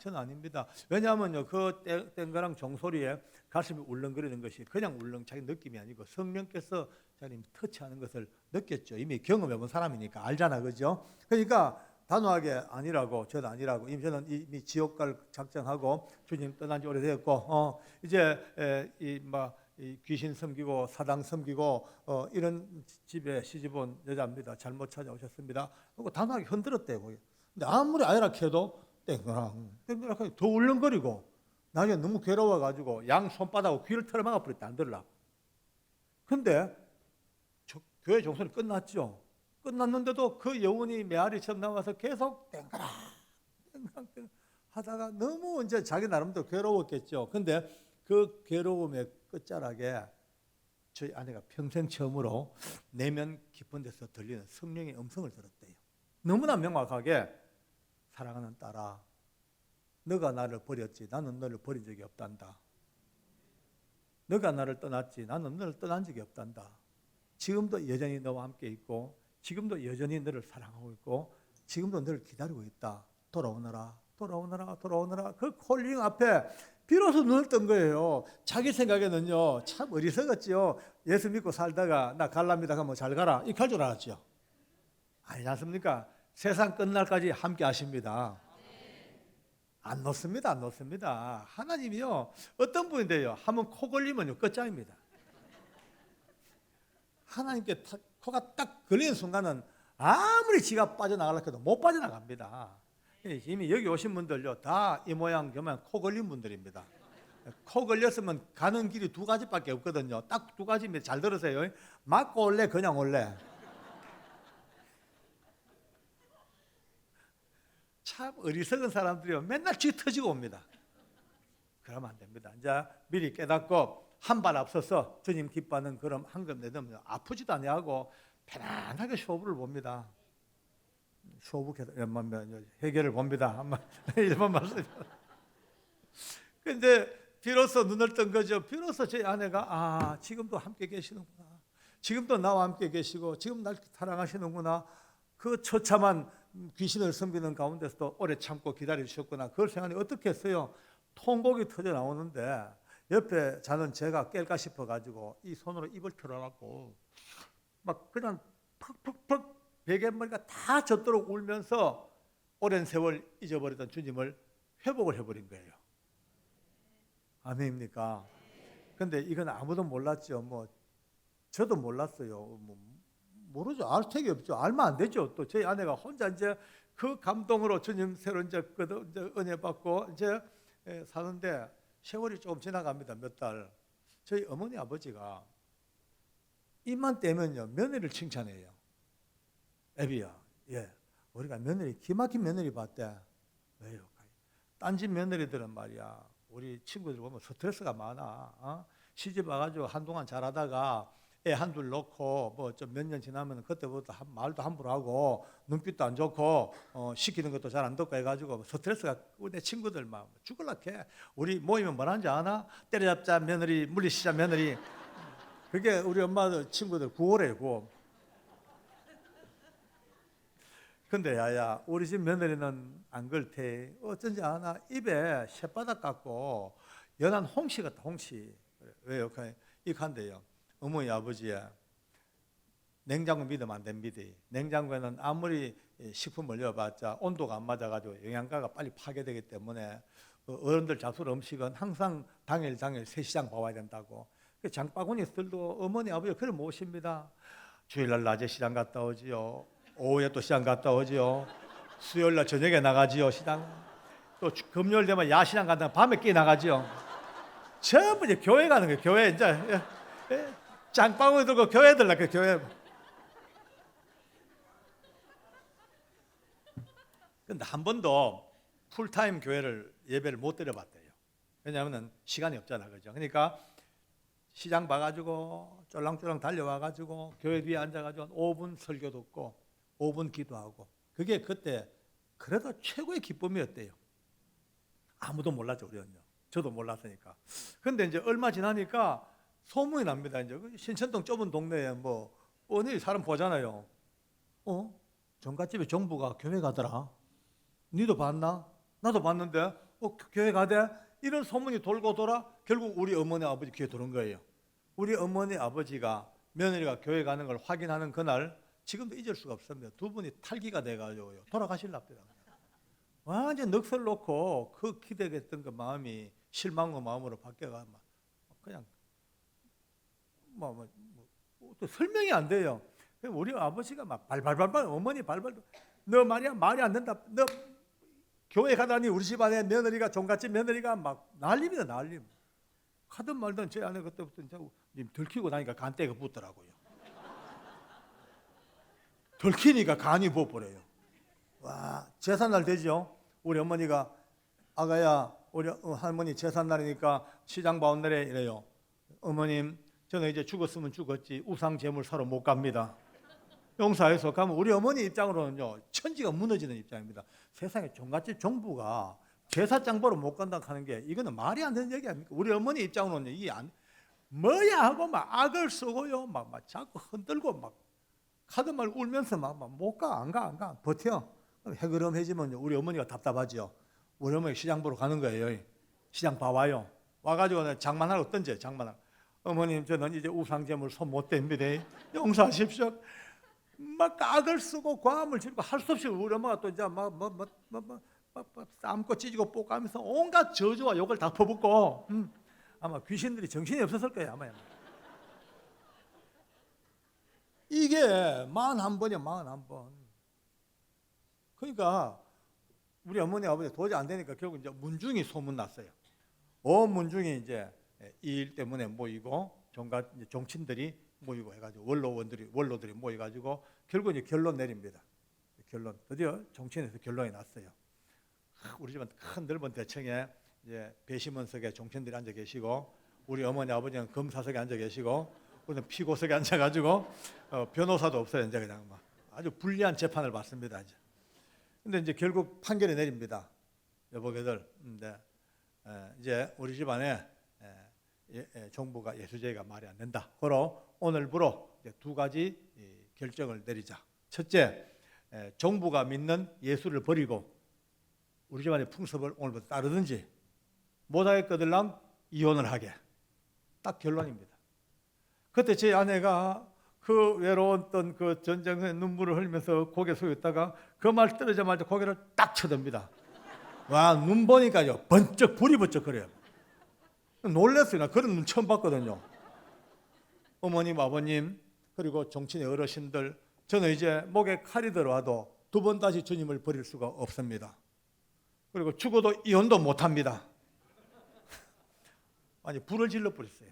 왜냐하면요 그 땡가랑 종소리에 가슴이 울렁거리는 것이 그냥 자기 느낌이 아니고 성령께서 자기님 터치하는 것을 느꼈죠. 이미 경험해본 사람이니까 알잖아, 그죠? 그러니까 단호하게 아니라고 저는 아니라고 저는 이미 지옥 갈 작정하고 주님 떠난 지 오래되었고 이제 이 귀신 섬기고 사당 섬기고 이런 집에 시집 온 여자입니다. 잘못 찾아오셨습니다. 그리고 단호하게 흔들었대요. 근데 아무리 아이라 해도 땡그랑 더 울렁거리고 나중에 너무 괴로워가지고 양 손바닥으로 귀를 털어막아 버렸다. 안 들으려고. 근데 교회 종소리 끝났죠. 끝났는데도 그 여운이 메아리처럼 나와서 계속 땡그랑 하다가 너무 이제 자기 나름대로 괴로웠겠죠. 근데 그 괴로움의 끝자락에 저희 아내가 평생 처음으로 내면 깊은 데서 들리는 성령의 음성을 들었대요. 너무나 명확하게 사랑하는 딸아, 너가 나를 버렸지 나는 너를 버린 적이 없단다. 너가 나를 떠났지 나는 너를 떠난 적이 없단다. 지금도 여전히 너와 함께 있고 지금도 여전히 너를 사랑하고 있고 지금도 너를 기다리고 있다. 돌아오너라. 그 콜링 앞에 비로소 눈을 뜬 거예요. 자기 생각에는요 참 어리석었지요. 예수 믿고 살다가 나 갈랍니다 하면 잘 가라 이렇게 할 줄 알았죠. 아니지 않습니까? 세상 끝날까지 함께 하십니다. 안 놓습니다. 하나님이요 어떤 분인데요 한번 코 걸리면요 끝장입니다. 하나님께 코가 딱 걸리는 순간은 아무리 지가 빠져나가려고 해도 못 빠져나갑니다. 이미 여기 오신 분들요 다 이 모양 저 모양 코 걸린 분들입니다. 코 걸렸으면 가는 길이 두 가지밖에 없거든요. 딱 두 가지입니다. 잘 들으세요. 맞고 올래 그냥 올래. 참 어리석은 사람들이요 맨날 쥐 터지고 옵니다. 그러면 안 됩니다. 이제 미리 깨닫고 한 발 앞서서 주님 기뻐하는 그런 한금 내놓으면 아프지도 아니하고 편안하게 쇼부를 봅니다. 쇼부 해결을 봅니다. 이런 말씀. 근데 비로소 눈을 뜬 거죠. 비로소 제 아내가 지금도 함께 계시는구나. 지금도 나와 함께 계시고 지금 날 사랑하시는구나. 그 처참한 귀신을 섬기는 가운데서도 오래 참고 기다려 주셨구나. 그걸 생각하니 어떻게 했어요? 통곡이 터져 나오는데 옆에 자는 제가 깰까 싶어가지고 이 손으로 입을 털어놨고 막 그냥 퍽퍽퍽 베갯머리가 다 젖도록 울면서 오랜 세월 잊어버렸던 주님을 회복을 해버린 거예요. 아멘입니까? 근데 이건 아무도 몰랐죠. 뭐 저도 몰랐어요. 뭐 모르죠. 알 택이 없죠. 알면 안 되죠. 또 저희 아내가 혼자 이제 그 감동으로 주님 새로 이제 은혜 받고 이제 사는데 세월이 조금 지나갑니다. 몇 달. 저희 어머니 아버지가 입만 떼면요 며느리를 칭찬해요. 애비야, 우리가 며느리 기막힌 며느리 봤대. 왜요? 딴집 며느리들은 말이야, 우리 친구들 보면 스트레스가 많아. 시집 와가지고 한동안 잘하다가 애 한둘 놓고 뭐 좀 몇 년 지나면 그때부터 말도 함부로 하고 눈빛도 안 좋고 시키는 것도 잘 안 듣고 해가지고 스트레스가 내 친구들 막 죽을락해. 우리 모이면 뭐라는지 아나? 때려잡자 며느리, 물리시자 며느리. 그게 우리 엄마들 친구들 구호래고. 근데 야야 우리 집 며느리는 안 그렇대. 어쩐지 아나? 입에 쇳바닥 같고 연한 홍시 같다. 홍시. 왜요? 이칸데요. 어머니 아버지의 냉장고 믿으면 안 됩니다. 냉장고에는 아무리 식품 올려봤자 온도가 안 맞아가지고 영양가가 빨리 파괴되기 때문에 어른들 잡술 음식은 항상 당일 새 시장 봐와야 된다고. 장바구니들도 어머니 아버지가 그걸 모십니다. 주일날 낮에 시장 갔다 오지요. 오후에 또 시장 갔다 오지요. 수요일날 저녁에 나가지요 시장. 또 금요일 되면 야시장 간다면 밤에 끼 나가지요. 전부 이제 교회 가는 거예요. 교회 이제 장바구니 들고 교회 들라고 교회. 근데 한 번도 풀타임 교회를 예배를 못 드려봤대요. 왜냐하면 시간이 없잖아, 그죠? 그러니까 시장 봐가지고 쫄랑쫄랑 달려와가지고 교회 뒤에 앉아가지고 5분 설교 듣고 5분 기도하고 그게 그때 그래도 최고의 기쁨이었대요. 아무도 몰랐죠, 우리는요. 저도 몰랐으니까. 근데 이제 얼마 지나니까 소문이 납니다. 이제 신천동 좁은 동네에 뭐 뻔히 사람 보잖아요. 정갓집에 정부가 교회 가더라. 니도 봤나? 나도 봤는데 교회 가대? 이런 소문이 돌고 돌아 결국 우리 어머니 아버지 귀에 들은 거예요. 우리 어머니 아버지가 며느리가 교회 가는 걸 확인하는 그날 지금도 잊을 수가 없습니다. 두 분이 탈기가 돼가지고요 돌아가실랍니다. 완전 넋을 놓고 그 기대했던 그 마음이 실망의 마음으로 바뀌어가 그냥 또 설명이 안 돼요. 우리 아버지가 막 발발발발 어머니 발발 너 말이야 말이 안 된다. 너 교회 가다니 우리 집안에 며느리가 종갓집 며느리가 막 난립니다. 난립. 하든 말든 제 아내 그때부터 이제 들키고 나니까 간때가 붙더라고요. 들키니까 간이 부어버려요. 와 제삿날 되죠. 우리 어머니가 아가야 우리 할머니 제삿날이니까 시장 봐온 날에 이래요. 어머님 저는 이제 죽었으면 죽었지 우상 제물 사러 못 갑니다. 용사에서 가면 우리 어머니 입장으로는요 천지가 무너지는 입장입니다. 세상에 종갓집 정부가 제사장 보러 못 간다 하는 게 이거는 말이 안 되는 얘기 아닙니까? 우리 어머니 입장으로는 이게 뭐야 하고 막 악을 쓰고요 막 자꾸 흔들고 막 하던 말 울면서 막 못 가 안 가 버텨. 해그름해지면 우리 어머니가 답답하죠. 우리 어머니 시장 보러 가는 거예요. 시장 봐와요. 와가지고 장만하러 던져요. 장만하러. 어머님 저는 이제 우상제물 손 못 댑니다. 용서하십시오. 막 악을 쓰고 과음을 지르고 할 수 없이 우리 엄마가 또 이제 막 삶고 찢고 볶아면서 온갖 저주와 욕을 다 퍼붓고 아마 귀신들이 정신이 없었을 거예요. 아마. 이게 41번이야 41번. 그러니까 우리 어머니 아버지 도저히 안 되니까 결국 이제 문중이 소문났어요. 온 문중이 이제 이 일 때문에 모이고 정치인들이 모이고 해가지고 원로들이 모여가지고 결국 이제 결론 내립니다. 결론 드디어 정치인에서 결론이 났어요. 우리 집은 큰 넓은 대청에 이제 배심원석에 정치인들이 앉아 계시고 우리 어머니 아버지는 검사석에 앉아 계시고 우리는 피고석에 앉아가지고 변호사도 없어요. 이제 그냥 막 아주 불리한 재판을 받습니다. 이제. 근데 이제 결국 판결이 내립니다. 여보게들, 이제 우리 집안에 정부가 예수제가 말이 안 된다. 그러 오늘부로 이제 두 가지 결정을 내리자. 첫째, 정부가 믿는 예수를 버리고 우리 집안의 풍습을 오늘부터 따르든지 못하겠거들랑 이혼을 하게. 딱 결론입니다. 그때 제 아내가 그 외로웠던 그 전쟁의 눈물을 흘리면서 고개 숙였다가 그 말 떨어지자마자 고개를 딱 쳐듭니다. 와, 눈 보니까요 번쩍 불이 번쩍거려요. 놀랐어요. 나 그런 눈 처음 봤거든요. 어머님, 아버님, 그리고 정치인의 어르신들, 저는 이제 목에 칼이 들어와도 두 번 다시 주님을 버릴 수가 없습니다. 그리고 죽어도 이혼도 못합니다. 아니, 불을 질러 버렸어요.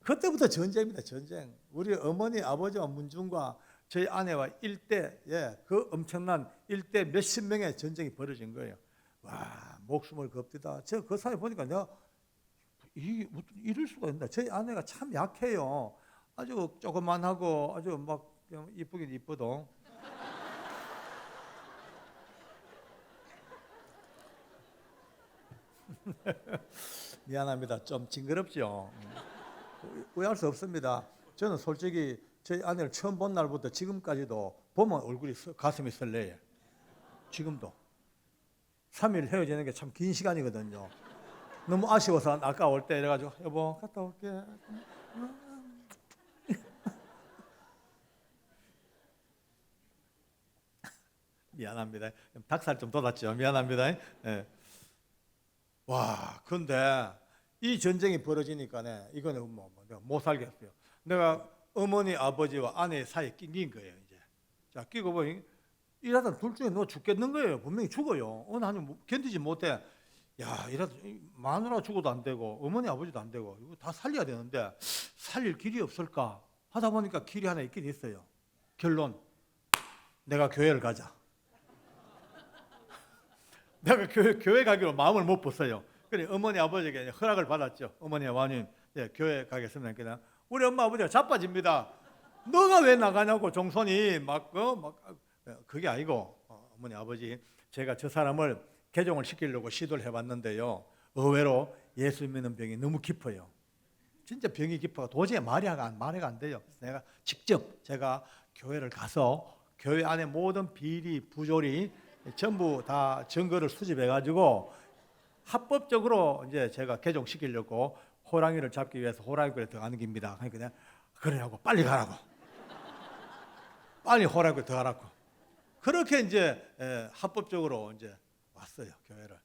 그때부터 전쟁입니다. 전쟁. 우리 어머니, 아버지와 문중과 저희 아내와 일대, 그 엄청난 일대 몇십 명의 전쟁이 벌어진 거예요. 와, 목숨을 겁디다. 제가 그 사회 보니까 내가 이럴 수가 있나. 저희 아내가 참 약해요. 아주 조그만하고 아주 막 이쁘긴 이쁘도. 미안합니다. 좀 징그럽죠. 오해할 수 없습니다. 저는 솔직히 저희 아내를 처음 본 날부터 지금까지도 보면 얼굴이 가슴이 설레요. 지금도 3일 헤어지는 게 참 긴 시간이거든요. 너무 아쉬워서 아까 올 때 이래가지고 여보 갔다 올게. 미안합니다. 닭살 좀 돋았죠. 미안합니다. 네. 와, 근데 이 전쟁이 벌어지니까네 이거는 내가 못 살겠어요. 내가 어머니, 아버지와 아내 사이에 낀 거예요. 이제 자, 끼고 보니 이러다 둘 중에 너 죽겠는 거예요. 분명히 죽어요. 어느 한이 견디지 못해. 야, 이러다 마누라 죽어도 안 되고 어머니, 아버지도 안 되고 이거 다 살려야 되는데 살릴 길이 없을까 하다 보니까 길이 하나 있긴 있어요. 결론, 내가 교회를 가자. 내가 교회 가기로 마음을 못 벗어요. 그래 어머니 아버지에게 허락을 받았죠. 어머니 아버님, 교회 가겠습니다. 그냥 우리 엄마 아버지가 자빠집니다. 너가 왜 나가냐고 종손이 막 그게 아니고 어머니 아버지, 제가 저 사람을 개종을 시키려고 시도를 해봤는데요. 의외로 예수 믿는 병이 너무 깊어요. 진짜 병이 깊어가 도저히 말이 안 돼요. 내가 직접 제가 교회를 가서 교회 안에 모든 비리 부조리 전부 다 증거를 수집해가지고 합법적으로 이제 제가 개종시키려고 호랑이를 잡기 위해서 호랑이굴에 들어가는 겁니다. 그러니까 그러냐고 빨리 가라고, 빨리 호랑이굴에 들어가라고. 그렇게 이제 합법적으로 이제 왔어요 교회를.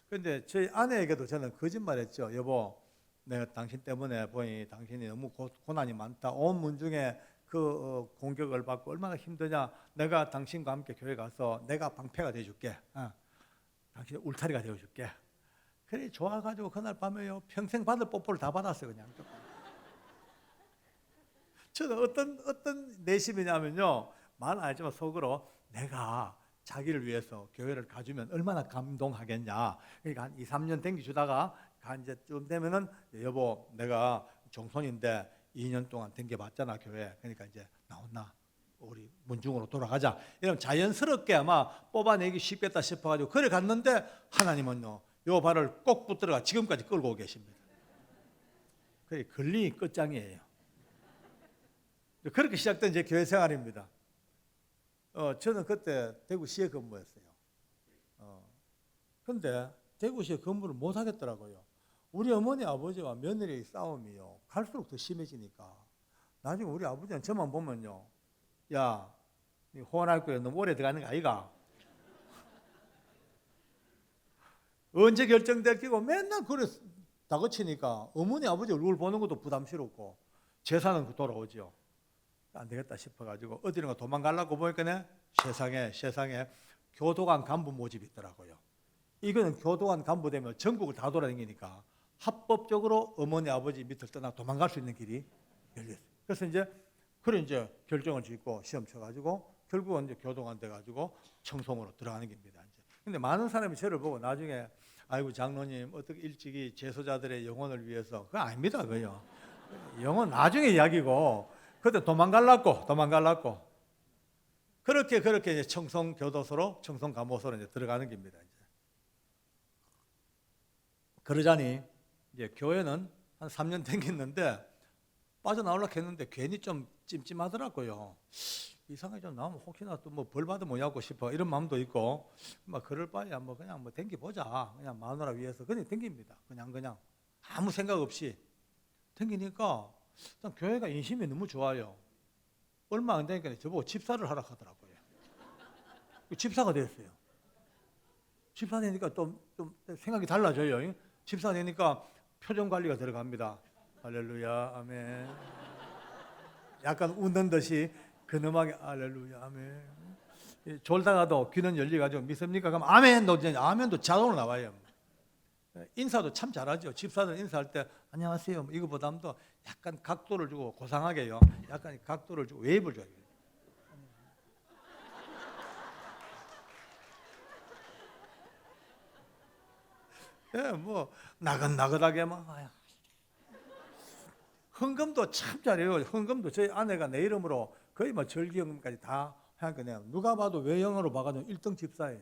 그런데 저희 아내에게도 저는 거짓말했죠. 여보, 내가 당신 때문에 보니 당신이 너무 고난이 많다. 온 문중에 그 공격을 받고 얼마나 힘드냐. 내가 당신과 함께 교회 가서 내가 방패가 되어줄게. 당신의 울타리가 되어줄게. 그래 좋아가지고 그날 밤에요 평생 받을 뽀뽀를 다 받았어요. 그냥 저는 어떤 내심이냐면요, 말 안 했지만 속으로 내가 자기를 위해서 교회를 가주면 얼마나 감동하겠냐. 그러니까 한 2, 3년 댕겨주다가 이제 좀 되면은 여보, 내가 종손인데 2년 동안 댕겨봤잖아 교회. 그러니까 이제 나온나 우리 문중으로 돌아가자. 이러면 자연스럽게 아마 뽑아내기 쉽겠다 싶어가지고 그래 갔는데 하나님은요 요 발을 꼭 붙들어가 지금까지 끌고 계십니다. 그게 걸림이 끝장이에요. 그렇게 시작된 제 교회 생활입니다. 저는 그때 대구시에 근무했어요. 근데 대구시에 근무를 못 하겠더라고요. 우리 어머니 아버지와 며느리의 싸움이요 갈수록 더 심해지니까 나중에 우리 아버지는 저만 보면요, 야, 니 호환할거에 너무 오래 들어가는 거 아이가? 언제 결정될 끼고 맨날 그래 다그치니까 어머니 아버지 얼굴 보는 것도 부담스럽고 재산은 돌아오죠. 안 되겠다 싶어가지고 어디론가 도망가려고 보니까 세상에 교도관 간부 모집이 있더라고요. 이거는 교도관 간부 되면 전국을 다 돌아다니니까 합법적으로 어머니 아버지 밑을 떠나 도망갈 수 있는 길이 열렸어요. 그래서 이제 결정을 짓고 시험 쳐가지고 결국은 이제 교도관 돼가지고 청송으로 들어가는 겁니다. 근데 많은 사람이 저를 보고 나중에 아이고 장로님 어떻게 일찍이 재소자들의 영혼을 위해서 그거 아닙니다. 그요. 영혼 나중에 이야기고 그때 도망갈라고 그렇게 이제 청송 교도소로 청송 감호소로 이제 들어가는 겁니다. 이제. 그러자니 이제 교회는 한 3년 댕겼는데 빠져나오려고 했는데 괜히 좀 찜찜하더라고요. 이상하게 좀 나오면 혹시나 또 뭐 벌 받으면 뭐냐고 싶어 이런 마음도 있고 막 그럴 바에야 뭐 그냥 뭐 댕겨보자. 그냥 마누라 위해서 그냥 댕깁니다. 그냥 아무 생각 없이 댕기니까 교회가 인심이 너무 좋아요. 얼마 안 되니까 저보고 집사를 하라 하더라고요. 집사가 됐어요. 집사 되니까 좀 생각이 달라져요. 집사 되니까 표정 관리가 들어갑니다. 할렐루야, 아멘. 약간 웃는 듯이 근엄하게 할렐루야, 아멘. 졸다가도 귀는 열려가지고 믿습니까? 그럼 아멘도 아멘도 자동으로 나와요. 인사도 참 잘하죠. 집사들 인사할 때 안녕하세요 이거보다도 약간 각도를 주고 고상하게요. 약간 각도를 주고 웨이브를 줘요. 예, 뭐 나긋나긋하게 막 헌금도 참 잘해요. 헌금도 저희 아내가 내 이름으로 거의 뭐 절기헌금까지 다 하니까 누가 봐도 외형으로 봐가지고 1등 집사예요.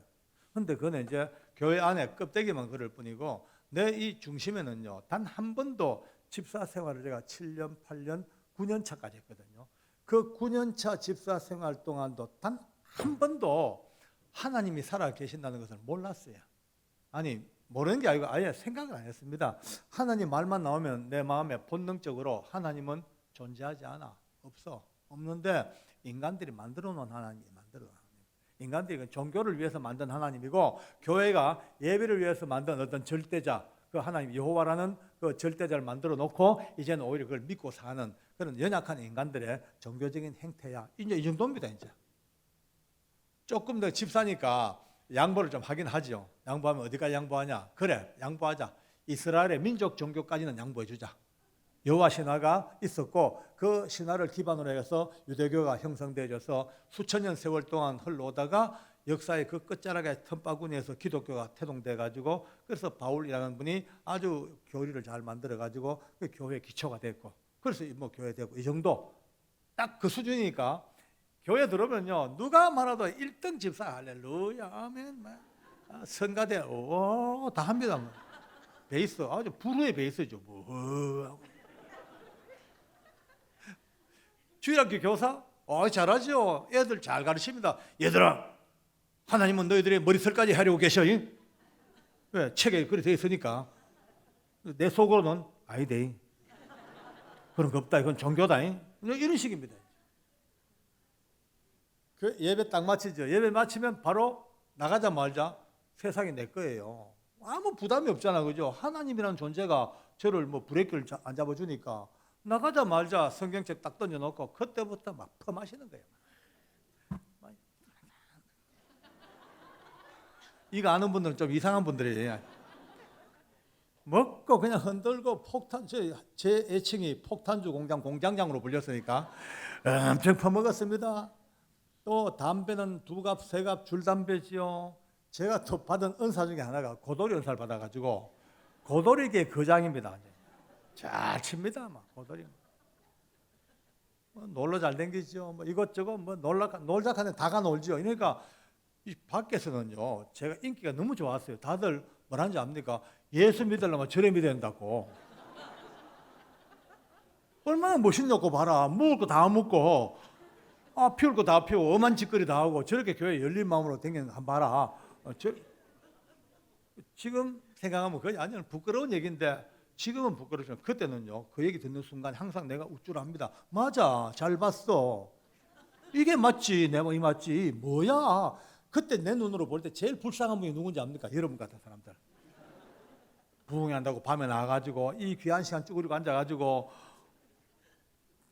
근데 그는 이제 교회 안에 껍데기만 그럴 뿐이고 내 이 중심에는요 단 한 번도 집사 생활을 제가 7년, 8년, 9년 차까지 했거든요. 그 9년 차 집사 생활 동안도 단 한 번도 하나님이 살아 계신다는 것을 몰랐어요. 아니 모르는 게 아니고 아예 생각을 안 했습니다. 하나님 말만 나오면 내 마음에 본능적으로 하나님은 존재하지 않아. 없는데 인간들이 만들어 놓은 하나님이 인간들이 종교를 위해서 만든 하나님이고 교회가 예배를 위해서 만든 어떤 절대자 그 하나님 여호와라는 그 절대자를 만들어 놓고 이제는 오히려 그걸 믿고 사는 그런 연약한 인간들의 종교적인 행태야. 이제 이 정도입니다. 이제 조금 더 집사니까 양보를 좀 하긴 하죠. 양보하면 어디까지 양보하냐? 그래, 양보하자. 이스라엘의 민족 종교까지는 양보해 주자. 여호와 신화가 있었고 그 신화를 기반으로 해서 유대교가 형성되어져서 수천 년 세월 동안 흘러오다가 역사의 그 끝자락의 틈바구니에서 기독교가 태동돼 가지고 그래서 바울이라는 분이 아주 교리를 잘 만들어 가지고 그 교회의 기초가 됐고 그래서 뭐 교회 되고 이 정도 딱 그 수준이니까 교회 들어오면요 누가 말아도 1등 집사 할렐루야 아멘 성가대 다 합니다. 베이스 아주 불후의 베이스죠. 뭐 주일학교 교사 잘하죠. 애들 잘 가르칩니다. 얘들아 하나님은 너희들의 머리털까지 하려고 계셔. 왜? 책에 그렇게 되어 있으니까. 내 속으로는 아이데 그런 거 없다. 이건 종교다. 이런 식입니다. 그 예배 딱 마치죠. 예배 마치면 바로 나가자 말자 세상이 내 거예요. 아무 부담이 없잖아, 그죠? 하나님이라는 존재가 저를 뭐 브레이크를 안 잡아주니까 나가자 말자 성경책 딱 던져놓고 그때부터 막 퍼마시는 거예요. 이거 아는 분들은 좀 이상한 분들이에요. 먹고 그냥 흔들고 폭탄 제 애칭이 폭탄주 공장장으로 불렸으니까 엄청 퍼먹었습니다. 또 담배는 2갑, 3갑 줄담배지요. 제가 또 받은 은사 중에 하나가 고돌이 은사를 받아가지고 고돌이계 거장입니다. 잘 칩니다, 막 고돌이. 뭐 놀러 잘 댕기죠. 뭐 이것저것 뭐 놀자카는 다가 놀죠. 그러니까 이 밖에서는요, 제가 인기가 너무 좋았어요. 다들 뭐라는지 압니까? 예수 믿으려면 저래 믿어야 된다고. 얼마나 멋있냐고 봐라. 먹을 거 다 먹고, 피울 거 다 피우고, 엄한 짓거리 다 하고, 저렇게 교회 열린 마음으로 댕기는 거 한번 봐라. 지금 생각하면 그게 아니면 부끄러운 얘기인데, 지금은 부끄럽지만 그때는요, 그 얘기 듣는 순간 항상 내가 우쭐합니다. 맞아, 잘 봤어. 이게 맞지, 내 말이 맞지. 뭐야? 그때 내 눈으로 볼 때 제일 불쌍한 분이 누군지 압니까? 여러분 같은 사람들. 부흥한다고 밤에 나와가지고 이 귀한 시간 쭈그리고 앉아가지고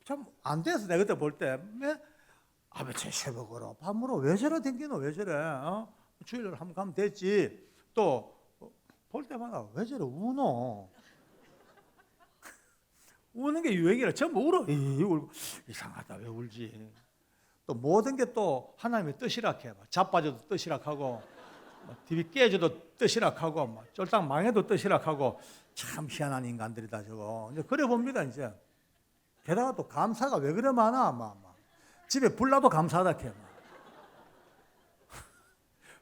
참 안 돼서 내가 그때 볼 때 아버지 새벽으로 밤으로 왜 저래 댕기노 왜 저래 주일날 한번 가면 됐지. 또 볼 때마다 왜 저래 우노 우는 게 유행이라 전부 울어. 울고 이상하다 왜 울지. 또 모든 게 또 하나님의 뜻이라 해. 자빠져도 뜻이라 하고 TV 깨져도 뜻이라 하고 쫄딱 망해도 뜻이라 하고 참 희한한 인간들이다 저거. 이제 그래 봅니다 이제. 게다가 또 감사가 왜 그래 많아 집에 불 나도 감사하다 해.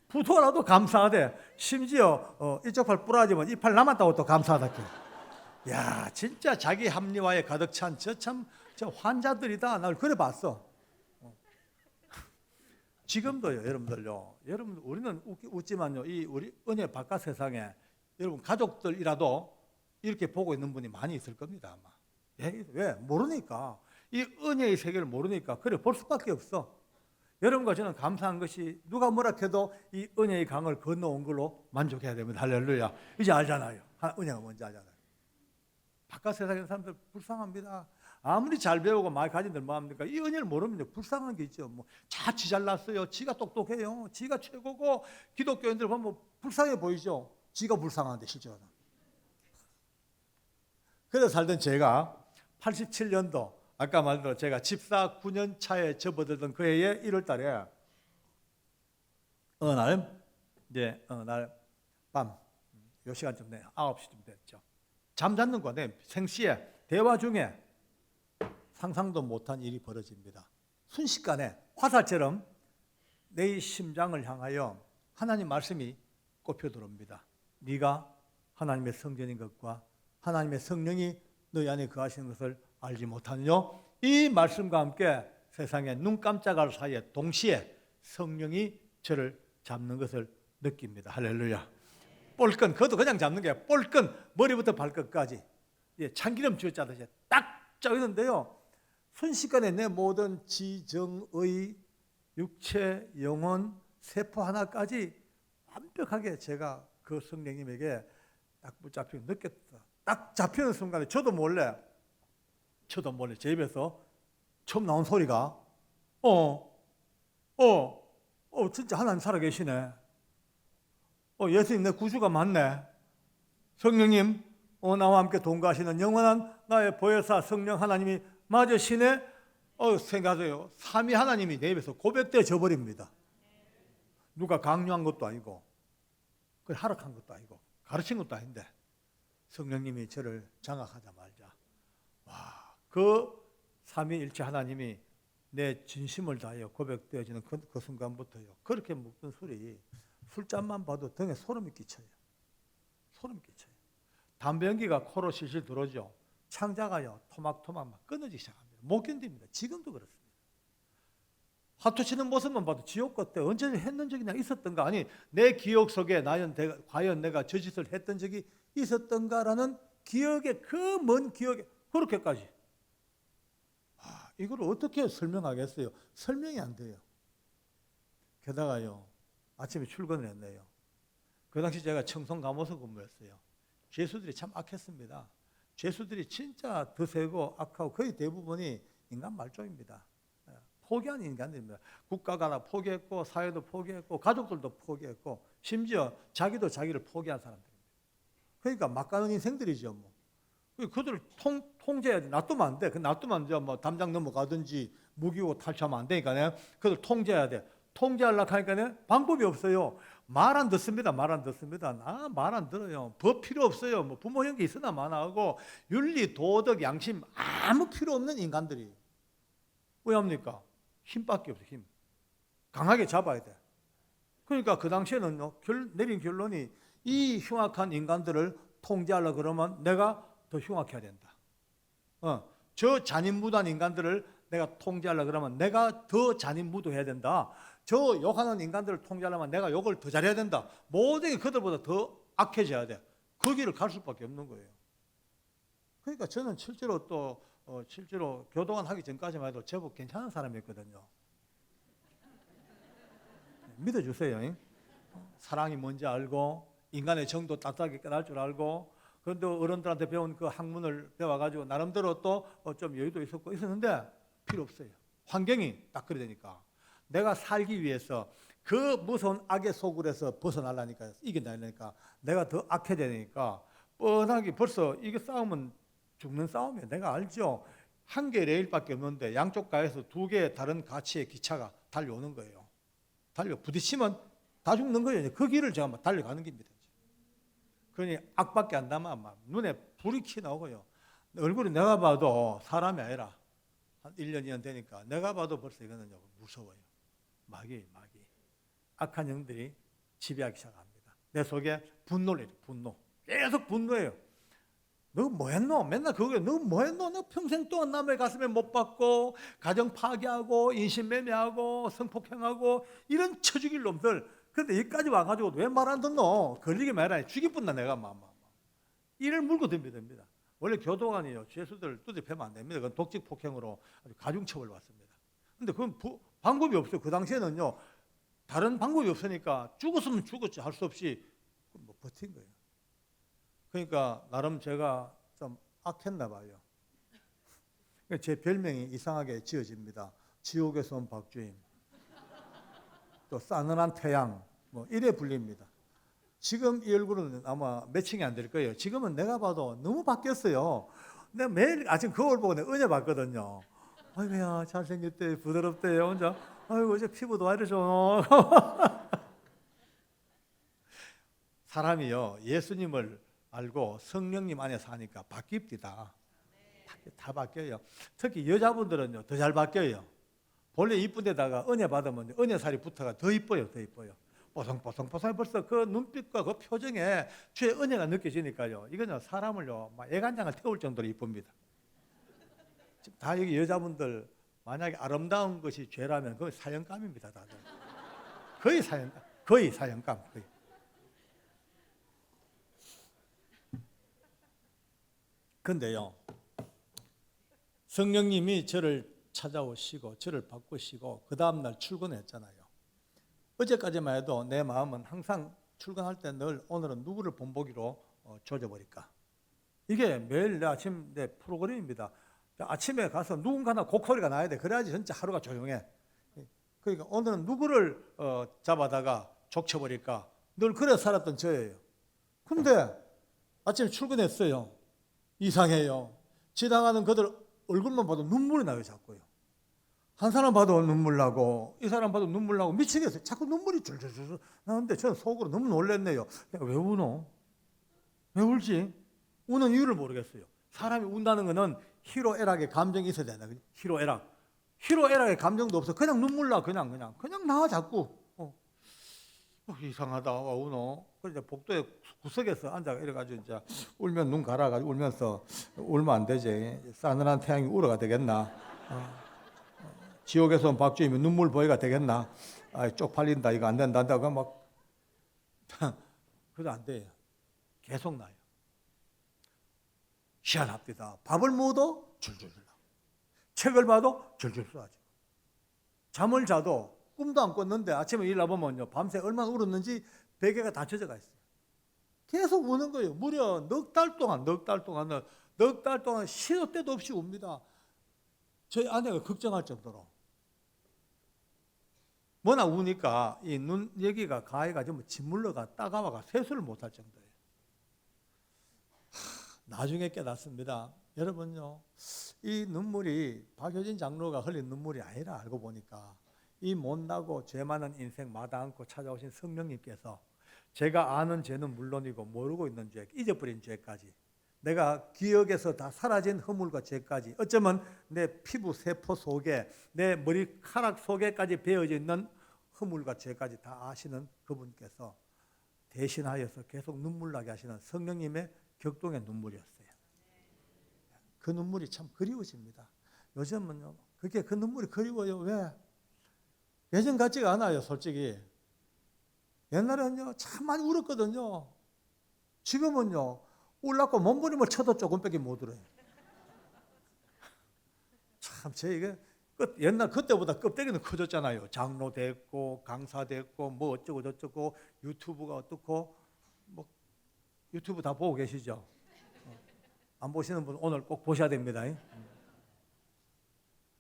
부도라도 감사하대. 심지어 이쪽 팔 부러지면 이 팔 남았다고 또 감사하다 해. 야 진짜 자기 합리화에 가득 찬 저 환자들이다. 나 그래 봤어. 지금도요, 여러분들요. 여러분 우리는 웃지만요, 이 우리 은혜 바깥 세상에 여러분 가족들이라도 이렇게 보고 있는 분이 많이 있을 겁니다, 아마. 왜? 모르니까. 이 은혜의 세계를 모르니까 그래 볼 수밖에 없어. 여러분과 저는 감사한 것이 누가 뭐라 해도 이 은혜의 강을 건너온 걸로 만족해야 됩니다. 할렐루야. 이제 알잖아요. 은혜가 뭔지 알잖아요. 바깥 세상의 사람들 불쌍합니다. 아무리 잘 배우고 많이 가진들 뭐합니까? 이 은혜를 모르면 불쌍한 게 있죠. 뭐 자치 잘났어요. 지가 똑똑해요. 지가 최고고 기독교인들 보면 불쌍해 보이죠. 지가 불쌍한데 실제로는. 그래서 살던 제가 87년도 아까 말대로 제가 집사 9년 차에 접어들던 그 해에 1월 달에 어느 날 밤 요 시간쯤 돼 9시쯤 됐죠. 잠잤는 거네. 생시에 대화 중에 상상도 못한 일이 벌어집니다. 순식간에 화살처럼 내 심장을 향하여 하나님 말씀이 꼽혀 들어옵니다. 네가 하나님의 성전인 것과 하나님의 성령이 너희 안에 거하시는 것을 알지 못하느냐? 이 말씀과 함께 세상에 눈 깜짝할 사이에 동시에 성령이 저를 잡는 것을 느낍니다. 할렐루야. 볼끈, 그것도 그냥 잡는 게 아니라 볼끈, 머리부터 발끝까지 참기름 쥐어짜듯이 딱 짜있는데요. 순식간에 내 모든 지정의 육체, 영혼, 세포 하나까지 완벽하게 제가 그 성령님에게 딱 붙잡히고 느꼈다. 딱 잡히는 순간에 저도 몰래 제 입에서 처음 나온 소리가 진짜 하나님 살아계시네. 예수님 내 구주가 맞네. 성령님 나와 함께 동거하시는 영원한 나의 보혜사 성령 하나님이 맞으시네. 생각하세요. 삼위 하나님이 내 입에서 고백되어 버립니다. 누가 강요한 것도 아니고 하락한 것도 아니고 가르친 것도 아닌데 성령님이 저를 장악하자마자 그 삼위일체 하나님이 내 진심을 다하여 고백되어지는 그 순간부터요. 그렇게 묵던 술이 술잔만 봐도 등에 소름이 끼쳐요. 담배 연기가 코로 실실 들어오죠. 창자가요 토막토막 막 끊어지기 시작합니다. 못 견딥니다. 지금도 그렇습니다. 화투 치는 모습만 봐도 지옥 같아. 언제 했는 적이 있었던가? 아니 내 기억 속에 과연 내가 저 짓을 했던 적이 있었던가라는 기억에 그 먼 기억에 그렇게까지 이걸 어떻게 설명하겠어요? 설명이 안 돼요. 게다가요 아침에 출근을 했네요. 그 당시 제가 청송 감호소 근무했어요. 죄수들이 참 악했습니다. 죄수들이 진짜 드세고 악하고 거의 대부분이 인간 말종입니다. 포기한 인간들입니다. 국가가 다 포기했고 사회도 포기했고 가족들도 포기했고 심지어 자기도 자기를 포기한 사람들입니다. 그러니까 막 가는 인생들이죠. 뭐. 그들을 통제해야지. 놔두면 안 돼. 놔두면 이제 뭐 담장 넘어가든지 무기고 탈취하면 안 되니까 그들 통제해야 돼. 통제하려고 하니까 방법이 없어요. 말 안 듣습니다. 말 안 들어요. 법 필요 없어요. 뭐 부모 형제 있으나 마나하고 윤리, 도덕, 양심 아무 필요 없는 인간들이. 왜 합니까? 힘밖에 없어요. 힘. 강하게 잡아야 돼. 그러니까 그 당시에는 내린 결론이 이 흉악한 인간들을 통제하려고 그러면 내가 더 흉악해야 된다. 저 잔인무도한 인간들을 내가 통제하려고 그러면 내가 더 잔인무도해야 된다. 저 욕하는 인간들을 통제하려면 내가 욕을 더 잘해야 된다. 모든 게 그들보다 더 악해져야 돼. 그 길을 갈 수밖에 없는 거예요. 그러니까 저는 실제로 교도관 하기 전까지만 해도 제법 괜찮은 사람이었거든요. 믿어주세요. 사랑이 뭔지 알고 인간의 정도 따뜻하게 깨달을 줄 알고 그런데 어른들한테 배운 그 학문을 배워가지고 나름대로 또 좀 여유도 있었는데 필요 없어요. 환경이 딱 그래 되니까 내가 살기 위해서 그 무서운 악의 소굴에서 벗어나려니까 이겨내려니까 내가 더 악해져야 되니까 뻔하게 벌써 이게 싸움은 죽는 싸움이에요. 내가 알죠. 한 개의 레일밖에 없는데 양쪽 가에서 두 개의 다른 가치의 기차가 달려오는 거예요. 부딪히면 다 죽는 거예요. 그 길을 제가 막 달려가는 겁니다. 그러니 악밖에 안 남아 막 눈에 불이 키 나오고요. 얼굴이 내가 봐도 사람이 아니라 한 1년, 2년 되니까 내가 봐도 벌써 이거는 무서워요. 마귀. 악한 영들이 지배하기 시작합니다. 내 속에 분노를 해요. 계속 분노해요. 너 뭐 했노? 맨날 그거예요. 너 뭐 했노? 너 평생 동안 남의 가슴에 못 박고 가정 파괴하고 인신매매하고 성폭행하고 이런 처죽일 놈들. 근데 여기까지 와가지고 왜 말 안 듣노? 걸리게 말하니 죽일 뿐나 내가 이를 물고 덤비됩니다. 원래 교도관이요, 죄수들 두드려 패면 안 됩니다. 그건 독직 폭행으로 아주 가중처벌 받습니다. 근데 그건 방법이 없어요. 그 당시에는요, 다른 방법이 없으니까 죽었으면 죽었지 할 수 없이 뭐 버틴 거예요. 그러니까 나름 제가 좀 악했나 봐요. 제 별명이 이상하게 지어집니다. 지옥에서 온 박주임, 또 싸늘한 태양, 뭐 이래 불립니다. 지금 이 얼굴은 아마 매칭이 안 될 거예요. 지금은 내가 봐도 너무 바뀌었어요. 내가 매일 아침 거울 보고 내가 은혜 봤거든요. 아이고야, 잘생겼대, 부드럽대, 혼자. 아이고, 이제 피부도 와 이러죠. 사람이요, 예수님을 알고 성령님 안에 사니까 바뀝니다. 다 바뀌어요. 특히 여자분들은요, 더 잘 바뀌어요. 본래 이쁜 데다가 은혜 받으면 은혜살이 붙어가 더 이뻐요, 더 이뻐요. 뽀송뽀송뽀송 벌써 그 눈빛과 그 표정에 주의 은혜가 느껴지니까요. 이거는 사람을요, 막 애간장을 태울 정도로 이쁩니다. 다 여기 여자분들 만약에 아름다운 것이 죄라면 그건 사형감입니다, 다들. 거의 사형감, 거의 사형감. 거의. 근데요, 성령님이 저를 찾아오시고 저를 바꾸시고 그 다음날 출근했잖아요. 어제까지만 해도 내 마음은 항상 출근할 때 늘 오늘은 누구를 본보기로 조져버릴까. 이게 매일 내 아침 내 프로그램입니다. 아침에 가서 누군가나 곡소리가 나야 돼. 그래야지 진짜 하루가 조용해. 그러니까 오늘은 누구를 잡아다가 족쳐버릴까. 늘 그래 살았던 저예요. 근데 아침에 출근했어요. 이상해요. 지나가는 그들 얼굴만 봐도 눈물이 나요, 자꾸요. 한 사람 봐도 눈물 나고 이 사람 봐도 눈물 나고 미치겠어요. 자꾸 눈물이 줄줄줄 나는데 저는 속으로 너무 놀랐네요. 내가 왜 우노? 왜 울지? 우는 이유를 모르겠어요. 사람이 운다는 거는 희로애락의 감정이 있어야 된다. 희로애락. 희로애락의 감정도 없어. 그냥 눈물 나. 그냥 나 자꾸. 이상하다. 와 우노. 그래서 복도에 구석에서 앉아 이래가지고 이제 울면 눈 갈아가지고 울면서 울면 안 되지. 싸늘한 태양이 울어가 되겠나? 지옥에서 온 박주임이 눈물 보이가 되겠나? 쪽팔린다. 이거 안 된다. 그거 막 그래도 안 돼요. 계속 나요. 희한합니다. 밥을 먹어도 줄줄 흘러. 책을 봐도 줄줄 쏟아지고. 잠을 자도 꿈도 안 꿨는데 아침에 일어나보면요, 밤새 얼마나 울었는지 베개가 다 젖어가 있어요. 계속 우는 거예요. 무려 넉 달 동안 시도 때도 없이 웁니다. 저희 아내가 걱정할 정도로. 뭐나 우니까 이 눈 여기가 가해가 전부 짓물러가 따가워가 세수를 못할 정도예요. 나중에 깨닫습니다. 여러분요, 이 눈물이 박효진 장로가 흘린 눈물이 아니라 알고 보니까 이 못나고 죄 많은 인생 마다 않고 찾아오신 성령님께서 제가 아는 죄는 물론이고 모르고 있는 죄, 잊어버린 죄까지, 내가 기억에서 다 사라진 허물과 죄까지, 어쩌면 내 피부 세포 속에 내 머리카락 속에까지 배어져 있는 허물과 죄까지 다 아시는 그분께서 대신하여서 계속 눈물 나게 하시는 성령님의 격동의 눈물이었어요. 그 눈물이 참 그리워집니다. 요즘은요, 그 눈물이 그리워요. 왜? 예전 같지가 않아요, 솔직히. 옛날에는요, 참 많이 울었거든요. 지금은요, 울라고 몸부림을 쳐도 조금밖에 못 울어요. 참, 이게 옛날 그때보다 껍데기는 커졌잖아요. 장로 됐고, 강사 됐고, 뭐 어쩌고 저쩌고, 유튜브가 어떻고, 뭐 유튜브 다 보고 계시죠? 안 보시는 분 오늘 꼭 보셔야 됩니다.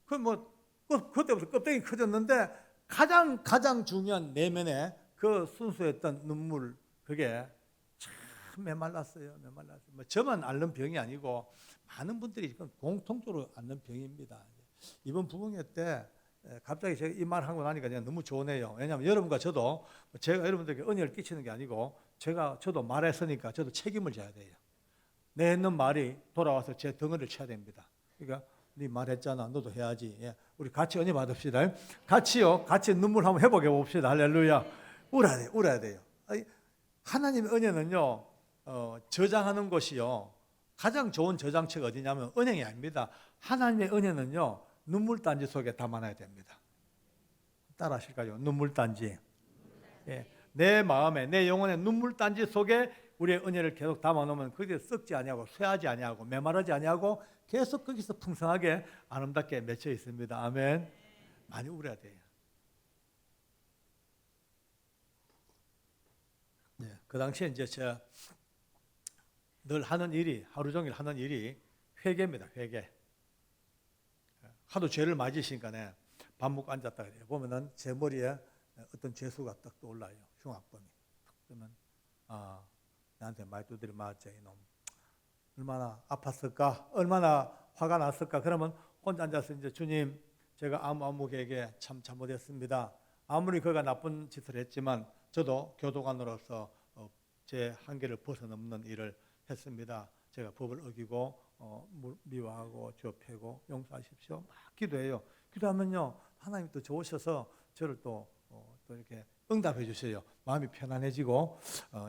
그때부터 껍데기 커졌는데 가장 중요한 내면의 그 순수했던 눈물, 그게 참 메말랐어요. 뭐 저만 앓는 병이 아니고 많은 분들이 공통적으로 앓는 병입니다. 이번 부흥회 때 갑자기 제가 이 말 하고 나니까 너무 좋네요. 왜냐하면 여러분과 저도, 제가 여러분들에게 은혜를 끼치는 게 아니고 저도 말했으니까 저도 책임을 져야 돼요. 내 했는 말이 돌아와서 제 덩어리를 쳐야 됩니다. 그러니까 네 말했잖아, 너도 해야지. 예. 우리 같이 은혜 받읍시다. 같이 눈물 한번 회복해 봅시다. 할렐루야. 울어야 돼요. 하나님의 은혜는요, 저장하는 것이요, 가장 좋은 저장처가 어디냐면 은행이 아닙니다. 하나님의 은혜는요, 눈물단지 속에 담아놔야 됩니다. 따라 하실까요? 눈물단지. 예. 내 마음에, 내 영혼의 눈물단지 속에 우리의 은혜를 계속 담아놓으면 거기에 썩지 아니하고 쇠하지 아니하고 메마르지 아니하고 계속 거기서 풍성하게 아름답게 맺혀 있습니다. 아멘. 많이 우려야 돼요. 네, 그 당시에 이제 제가 늘 하는 일이 하루 종일 하는 일이 회개입니다. 회개. 하도 죄를 맞으시니까 밥 먹고 앉았다 그래요. 보면은 제 머리에 어떤 죄수가 딱 떠올라요. 흉악범이. 그러면 나한테 많이 두드려 맞았지 이놈. 얼마나 아팠을까? 얼마나 화가 났을까? 그러면 혼자 앉아서 이제 주님, 제가 아무에게 참 잘못했습니다. 아무리 그가 나쁜 짓을 했지만 저도 교도관으로서 제 한계를 벗어넘는 일을 했습니다. 제가 법을 어기고 미워하고 죄패고 용서하십시오. 막 기도해요. 기도하면요 하나님 또 좋으셔서 저를 또 이렇게 응답해 주셔요. 마음이 편안해지고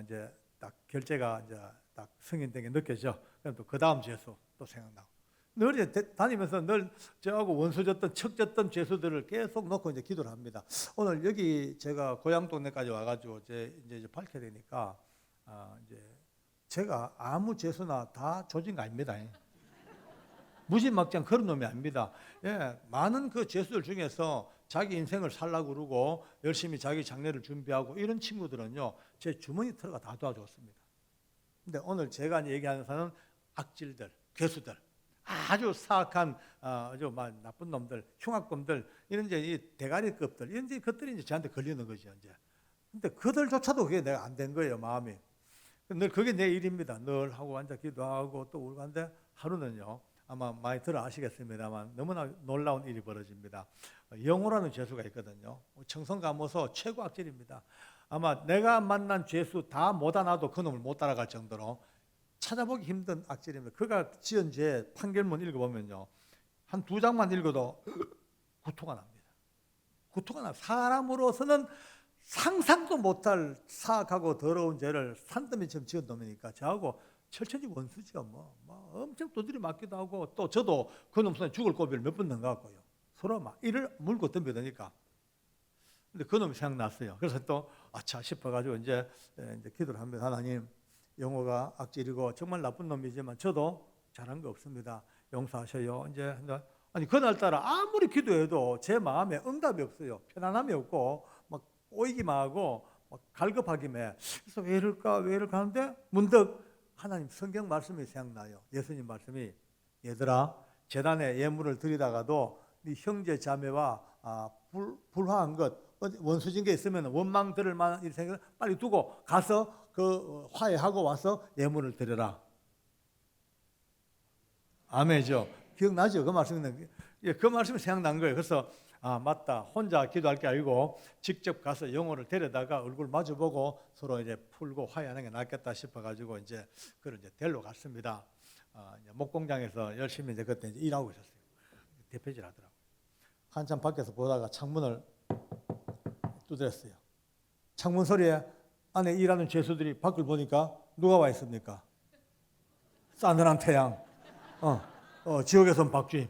이제 딱 결제가 이제 딱 승인된 게 느껴져. 그럼 또 그 다음 죄수 또 생각나고. 늘 이제 다니면서 늘 저하고 원수졌던 척졌던 죄수들을 계속 놓고 이제 기도를 합니다. 오늘 여기 제가 고향 동네까지 와가지고 이제 밝혀야 되니까 이제 제가 아무 죄수나 다 조진 거 아닙니다. 무지막지한 그런 놈이 아닙니다. 예, 많은 그 죄수들 중에서 자기 인생을 살라고 그러고 열심히 자기 장래를 준비하고 이런 친구들은요 제 주머니 털어가 다 도와줬습니다. 근데 오늘 제가 얘기하는 사람은 악질들, 괴수들, 아주 사악한 아주 나쁜 놈들, 흉악범들 이런 이제 이 대가리급들 이런 것들이 이제 저한테 걸리는 거죠 이제. 근데 그들조차도 그게 내가 안 된 거예요 마음이. 늘 그게 내 일입니다. 늘 하고 앉아 기도하고 또 울고 한데 하루는요. 아마 많이 들어 아시겠습니다만 너무나 놀라운 일이 벌어집니다. 영호라는 죄수가 있거든요. 청성가모서 최고 악질입니다. 아마 내가 만난 죄수 다 못 안아도 그 놈을 못 따라갈 정도로 찾아보기 힘든 악질입니다. 그가 지은 죄 판결문 읽어보면요. 한 2장만 읽어도 구토가 납니다. 구토가 나. 사람으로서는 상상도 못할 사악하고 더러운 죄를 산더미처럼 지은 놈이니까 저하고 철천지 원수죠. 뭐 엄청 두드려 맞기도 하고 또 저도 그놈 손에 죽을 고비를 몇 번 넘어갔고요. 서로 막 이를 물고 덤벼드니까. 근데 그놈이 생각났어요. 그래서 또 아차 싶어가지고 이제 기도를 합니다. 하나님, 영호가 악질이고 정말 나쁜 놈이지만 저도 잘한 거 없습니다. 용서하셔요. 이제 아니 그날따라 아무리 기도해도 제 마음에 응답이 없어요. 편안함이 없고 막 꼬이기만 하고 막 갈급하기만 해. 그래서 왜 이럴까 하는데 문득 하나님 성경 말씀이 생각나요. 예수님 말씀이 얘들아 제단에 예물을 드리다가도 네 형제 자매와 불화한 것 원수진 게 있으면 원망 들을 만한 일 생각 빨리 두고 가서 그 화해하고 와서 예물을 드려라. 아멘이죠. 기억나죠? 그 말씀이 그 말씀이 생각난 거예요. 그래서 맞다. 혼자 기도할 게 아니고 직접 가서 영호를 데려다가 얼굴 마주보고 서로 이제 풀고 화해하는 게 낫겠다 싶어가지고 이제 그를 이제 데리러 갔습니다. 목공장에서 열심히 이제 그때 이제 일하고 있었어요. 대표질 하더라고요. 한참 밖에서 보다가 창문을 두드렸어요. 창문 소리에 안에 일하는 죄수들이 밖을 보니까 누가 와 있습니까? 싸늘한 태양. 지옥에선 박쥐.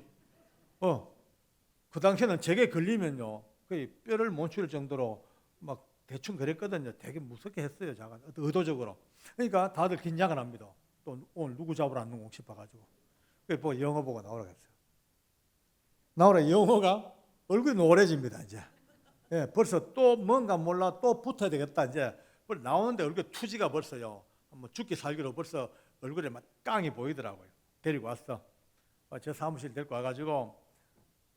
그 당시에는 제게 걸리면요, 거의 뼈를 못 추릴 정도로 막 대충 그랬거든요. 되게 무섭게 했어요, 제가 의도적으로. 그러니까 다들 긴장을 합니다. 또 오늘 누구 잡으러 왔는 싶어가지고. 그래서 뭐 영어 보고 나오라고 했어요. 나오라 영어가 얼굴이 노래집니다, 이제. 예, 벌써 또 뭔가 몰라 또 붙어야 되겠다, 이제. 나오는데 얼굴 투지가 벌써요. 뭐 죽기 살기로 벌써 얼굴에 막 깡이 보이더라고요. 데리고 왔어. 제 사무실 데리고 와가지고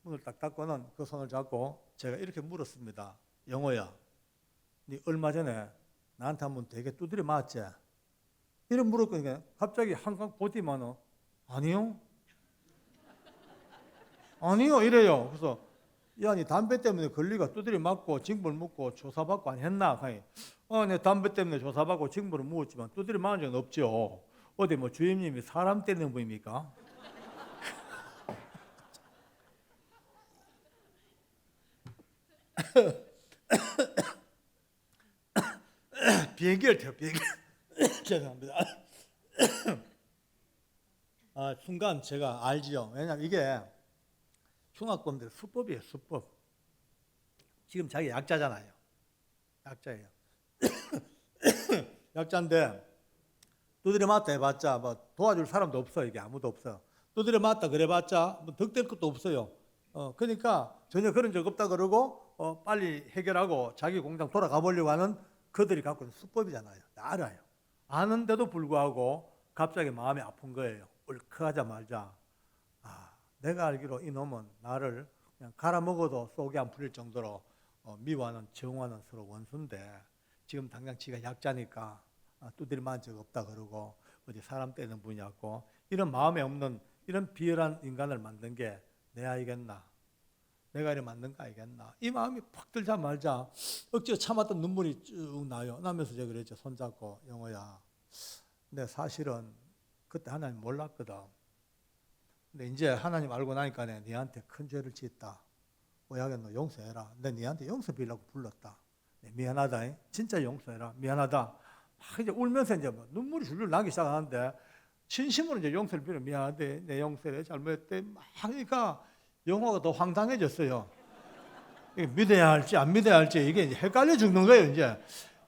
문을 딱 닫고는 그 손을 잡고 제가 이렇게 물었습니다. 영호야, 네 얼마 전에 나한테 한번 되게 두드려 맞았지? 이런 물었거든요. 갑자기 한강 보더니만 아니요 이래요. 그래서 야, 네 담배 때문에 걸리가 두드려 맞고 징벌 묻고 조사받고 안 했나? 내 담배 때문에 조사받고 징벌을 묻었지만 두드려 맞은 적은 없죠. 어디 뭐 주임님이 사람 때리는 분입니까? 비행기를 태워 비행기. 죄송합니다. 순간 제가 알지요. 왜냐하면 이게 흉악범들의 수법이에요. 수법. 지금 자기 약자잖아요. 약자예요. 약자인데 두드려 맞다 해봤자 뭐 도와줄 사람도 없어. 이게 아무도 없어. 두드려 맞다 그래봤자 뭐 득될 것도 없어요. 그러니까 전혀 그런 적 없다 그러고 빨리 해결하고 자기 공장 돌아가 보려고 하는 그들이 갖고 있는 수법이잖아요. 알아요. 아는데도 불구하고 갑자기 마음이 아픈 거예요. 울컥하자마자 내가 알기로 이놈은 나를 그냥 갈아먹어도 속이 안 풀릴 정도로 미워하는 정화는 서로 원수인데 지금 당장 지가 약자니까 두드려 맞은 적 없다 그러고 어디 사람 떼는 분이었고 이런 마음에 없는 이런 비열한 인간을 만든 게 내 아이겠나? 내가 이래 만든 거 아니겠나? 이 마음이 팍 들자마자 억지로 참았던 눈물이 쭉 나요. 나면서 제가 그랬죠. 손잡고 영호야, 근데 사실은 그때 하나님 몰랐거든. 근데 이제 하나님 알고 나니까 네한테 큰 죄를 지었다. 오야겠노 용서해라. 내가 네한테 용서 빌라고 불렀다. 미안하다. 진짜 용서해라. 미안하다. 이제 울면서 이제 눈물이 줄줄 나기 시작하는데 진심으로 이제 용서를 빌어 미안한데 내 용서해 잘못했대. 막 하니까 영호가 더 황당해졌어요. 믿어야 할지 안 믿어야 할지 이게 이제 헷갈려 죽는 거예요. 이제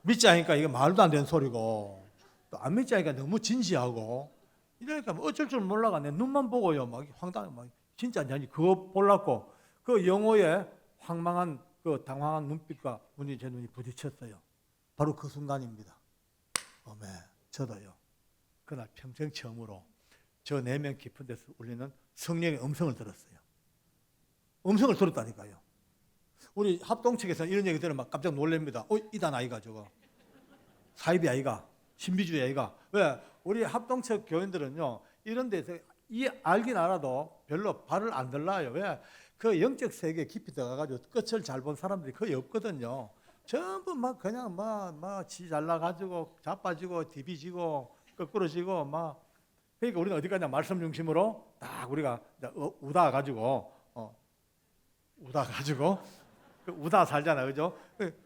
믿지 않으니까 이게 말도 안 되는 소리고 또 안 믿지 않으니까 너무 진지하고 이러니까 뭐 어쩔 줄 몰라가 내 눈만 보고요 막 황당해 막 진짜 아니 그거 몰랐고 그 영호의 황망한 그 당황한 눈빛과 제 눈이 부딪혔어요. 바로 그 순간입니다. 어메 저도요. 그날 평생 처음으로 저 내면 깊은 데서 울리는 성령의 음성을 들었어요. 음성을 들었다니까요. 우리 합동측에서 이런 얘기 들으면 막 깜짝 놀랍니다. 이단 아이가 저거 사이비 아이가 신비주의 아이가. 왜? 우리 합동측 교인들은요 이런 데서 알긴 알아도 별로 발을 안 들라요. 왜? 그 영적 세계에 깊이 들어가가지고 끝을 잘 본 사람들이 거의 없거든요. 전부 막 그냥 막 지 잘나가지고 자빠지고 디비지고 거꾸러지고 막. 그러니까 우리는 어디 가냐 말씀 중심으로 딱 우리가 우다 살잖아, 그죠?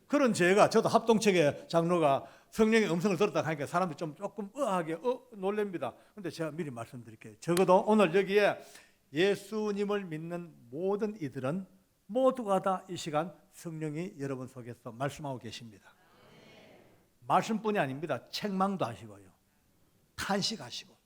그런 죄가 저도 합동측의 장로가 성령의 음성을 들었다 하니까 사람들이 조금 의아하게 놀랍니다. 근데 제가 미리 말씀드릴게요. 적어도 오늘 여기에 예수님을 믿는 모든 이들은 모두가 다 이 시간 성령이 여러분 속에서 말씀하고 계십니다. 말씀뿐이 아닙니다. 책망도 하시고요. 탄식하시고,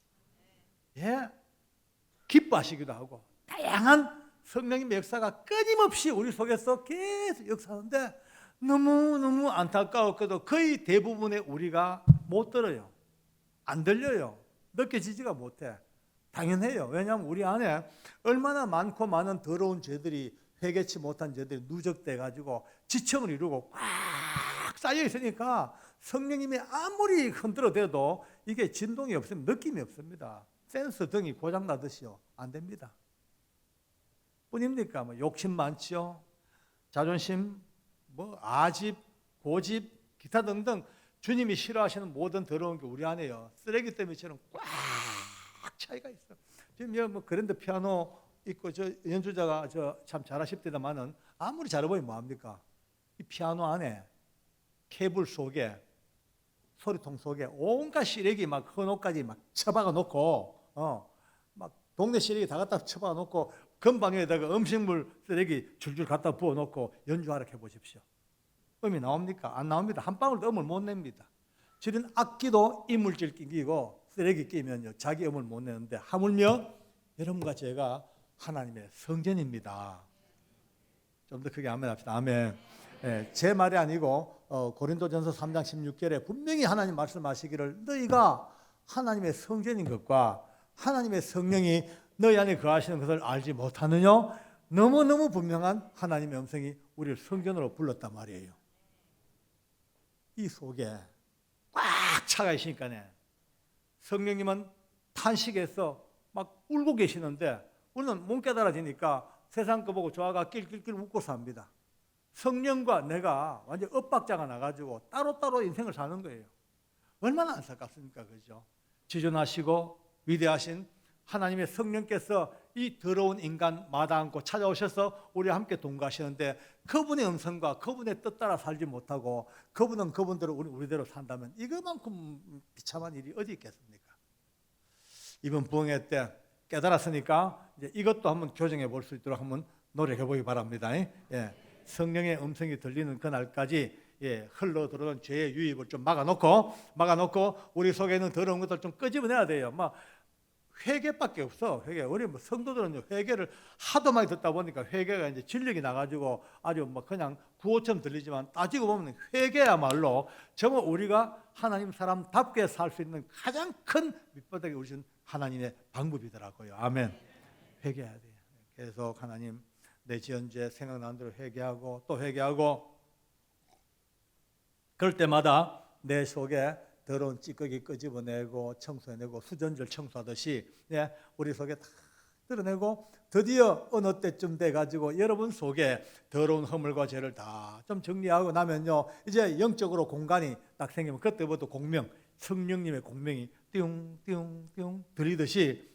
기뻐하시기도 하고 다양한 성령님의 역사가 끊임없이 우리 속에서 계속 역사하는데 너무너무 안타까웠고도 거의 대부분의 우리가 못 들어요. 안 들려요. 느껴지지가 못해. 당연해요. 왜냐하면 우리 안에 얼마나 많고 많은 더러운 죄들이 회개치 못한 죄들이 누적돼 가지고 지층을 이루고 꽉 쌓여 있으니까 성령님이 아무리 흔들어대도 이게 진동이 없으면 느낌이 없습니다. 센서 등이 고장나듯이요. 안 됩니다. 뿐입니까? 욕심 많지요. 자존심, 아집, 고집, 기타 등등 주님이 싫어하시는 모든 더러운 게 우리 안에요. 쓰레기 더미처럼 꽉 차이가 있어. 지금 그랜드 피아노 있고 저 연주자가 참 잘하십니다만은 아무리 잘해보면 뭐합니까? 이 피아노 안에 케이블 속에 소리통 속에 온갖 시래기 막 헌옷까지 막 처박아 놓고 막 동네 시래기 다 갖다 처박아 놓고 건방 위에다가 음식물 쓰레기 줄줄 갖다 부어 놓고 연주하라 해보십시오. 음이 나옵니까? 안 나옵니다. 한 방울도 음을 못 냅니다. 저런 악기도 이물질 끼고 쓰레기 끼면요 자기 음을 못 내는데 하물며 여러분과 제가 하나님의 성전입니다. 좀 더 크게 아멘 합시다. 아멘. 제 말이 아니고 고린도전서 3장 16절에 분명히 하나님 말씀하시기를 너희가 하나님의 성전인 것과 하나님의 성령이 너희 안에 거하시는 것을 알지 못하느냐? 너무너무 분명한 하나님의 음성이 우리를 성전으로 불렀단 말이에요. 이 속에 꽉 차가 있으니까 성령님은 탄식해서 막 울고 계시는데 우리는 못 깨달아지니까 세상 거 보고 좋아가 낄낄낄 웃고 삽니다. 성령과 내가 완전 엇박자가 나가지고 따로따로 인생을 사는 거예요. 얼마나 안타깝습니까? 그죠? 지존하시고 위대하신 하나님의 성령께서 이 더러운 인간 마다않고 찾아오셔서 우리와 함께 동거하시는데 그분의 음성과 그분의 뜻 따라 살지 못하고 그분은 그분대로 우리대로 산다면 이것만큼 비참한 일이 어디 있겠습니까? 이번 부흥회 때 깨달았으니까 이제 이것도 한번 교정해 볼 수 있도록 한번 노력해 보기 바랍니다. 성령의 음성이 들리는 그날까지 흘러 들어오는 죄의 유입을 좀 막아놓고 우리 속에 있는 더러운 것들 좀 끄집어내야 돼요. 막 회개밖에 없어. 회개. 우리 뭐 성도들은 회개를 하도 많이 듣다 보니까 회개가 이제 진력이 나가지고 아주 뭐 그냥 구호처럼 들리지만 따지고 보면 회개야말로 정말 우리가 하나님 사람답게 살 수 있는 가장 큰 밑바닥에 오신 하나님의 방법이더라고요. 아멘. 회개해야 돼요. 계속 하나님 내 지은 죄 생각나는 대로 회개하고 또 회개하고 그럴 때마다 내 속에 더러운 찌꺼기 끄집어내고 청소해내고 수전질 청소하듯이 우리 속에 다 드러내고 드디어 어느 때쯤 돼가지고 여러분 속에 더러운 허물과 죄를 다 좀 정리하고 나면요 이제 영적으로 공간이 딱 생기면 그때부터 공명 성령님의 공명이 띵띵띵 들리듯이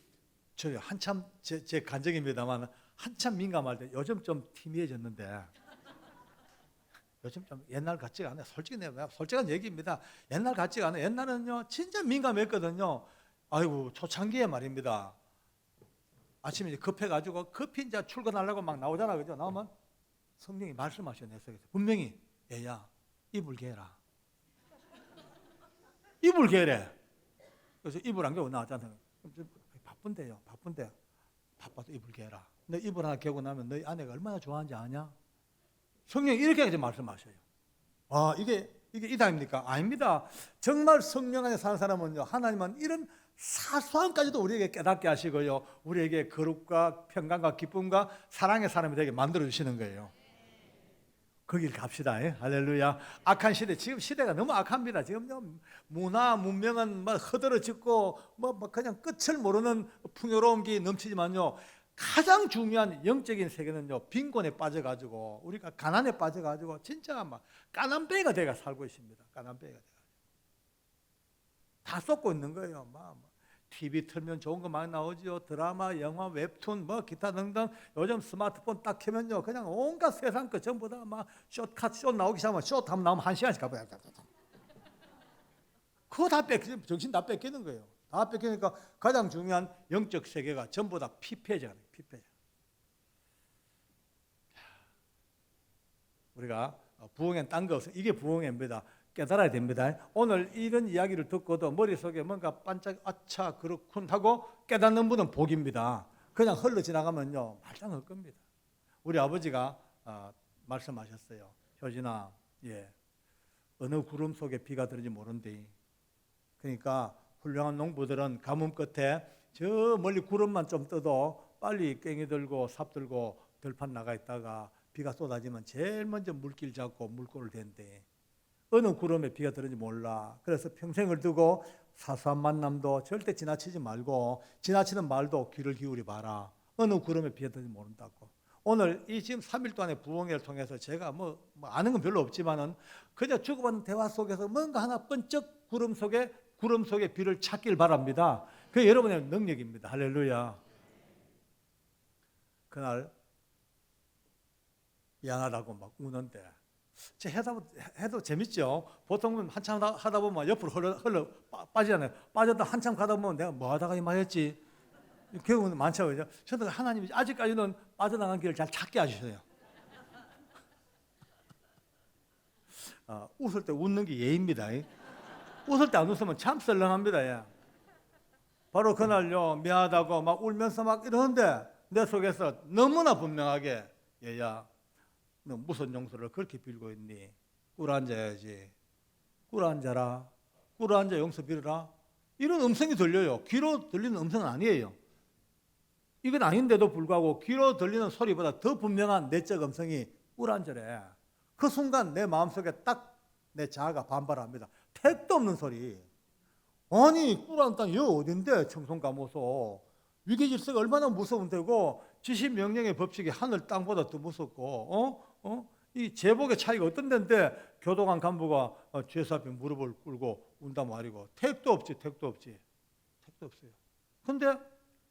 저 한참 제 간증입니다만 한참 민감할 때 요즘 좀 희미해졌는데 요즘 좀 옛날 같지가 않아요. 솔직한 얘기입니다. 옛날 같지가 않아요. 옛날은요 진짜 민감했거든요. 아이고 초창기에 말입니다. 아침에 이제 급해가지고 급히 이제 출근하려고 막 나오잖아, 그죠? 나오면 성령이 말씀하셔 내 속에서 분명히 얘야 이불 개라. 이불 개래. 그래서 이불 안 개고 나왔잖아요. 바쁜데 바빠서 이불 개라. 너 이불 하나 개고 나면 너희 아내가 얼마나 좋아하는지 아냐? 성령이 이렇게 이제 말씀하셔요. 이게 이담입니까? 아닙니다. 정말 성령 안에 사는 사람은요, 하나님은 이런 사소한까지도 우리에게 깨닫게 하시고요, 우리에게 거룩과 평강과 기쁨과 사랑의 사람이 되게 만들어 주시는 거예요. 거길 갑시다. 할렐루야. 악한 시대, 지금 시대가 너무 악합니다. 지금요, 문화, 문명은 뭐 흐드러지고, 뭐 그냥 끝을 모르는 풍요로움이 넘치지만요, 가장 중요한 영적인 세계는요 빈곤에 빠져가지고 우리가 가난에 빠져가지고 진짜 막 까난뱅이가 돼가 살고 있습니다. 까난뱅이가 다 쏟고 있는 거예요. 막 TV 틀면 좋은 거 많이 나오죠. 드라마, 영화, 웹툰, 뭐 기타 등등. 요즘 스마트폰 딱 켜면요 그냥 온갖 세상 거 전부 다 막 숏 나오기 시작하면 숏 한번 나오면 1시간씩 가봐요. 그거 다 정신 다 뺏기는 거예요. 다 뺏기니까 가장 중요한 영적 세계가 전부 다 피폐해져가요. 우리가 부흥회는 딴 거 없어요. 이게 부흥회입니다. 깨달아야 됩니다. 오늘 이런 이야기를 듣고도 머릿속에 뭔가 반짝 아차 그렇군 하고 깨닫는 분은 복입니다. 그냥 흘러 지나가면요 말짱할 겁니다. 우리 아버지가 말씀하셨어요. 효진아, 어느 구름 속에 비가 들는지 모른대. 그러니까 훌륭한 농부들은 가뭄 끝에 저 멀리 구름만 좀 떠도 빨리 깽이 들고 삽 들고 들판 나가 있다가 비가 쏟아지면 제일 먼저 물길 잡고 물꼬를 댄대. 어느 구름에 비가 들는지 몰라. 그래서 평생을 두고 사소한 만남도 절대 지나치지 말고 지나치는 말도 귀를 기울여 봐라. 어느 구름에 비가 들는지 모른다고. 오늘 이 지금 3일 동안의 부흥회를 통해서 제가 뭐 아는 건 별로 없지만은 그저 주고받는 대화 속에서 뭔가 하나 번쩍 구름 속에 비를 찾길 바랍니다. 그게 여러분의 능력입니다. 할렐루야. 그날 미안하다고 막 우는데 제 해도 재밌죠. 보통은 한참 하다 보면 옆으로 흘러 빠지잖아요. 빠졌다 한참 가다 보면 내가 뭐 하다가 이 말했지. 경우는 많죠. 그죠? 저도 하나님이 아직까지는 빠져나간 길을 잘 찾게 해주셔요. 웃을 때 웃는 게 예입니다. 웃을 때 안 웃으면 참 썰렁합니다. 바로 그날요 미안하다고 막 울면서 막 이러는데 내 속에서 너무나 분명하게 얘야 너 무슨 용서를 그렇게 빌고 있니? 꿇어 앉아야지. 꿇어 앉아라. 꿇어 앉아 용서 빌어라. 이런 음성이 들려요. 귀로 들리는 음성은 아니에요. 이건 아닌데도 불구하고 귀로 들리는 소리보다 더 분명한 내적 음성이 꿇어 앉으래. 그 순간 내 마음속에 딱 내 자아가 반발합니다. 택도 없는 소리. 아니 꿇어 앉다니 여기 어딘데 청송 감호소. 위계질서가 얼마나 무서운 데고 지시 명령의 법칙이 하늘 땅보다 더 무섭고 이 제복의 차이가 어떤 데인데 교도관 간부가 죄수 앞에 무릎을 꿇고 운다 말이고 택도 없지. 택도 없어요. 그런데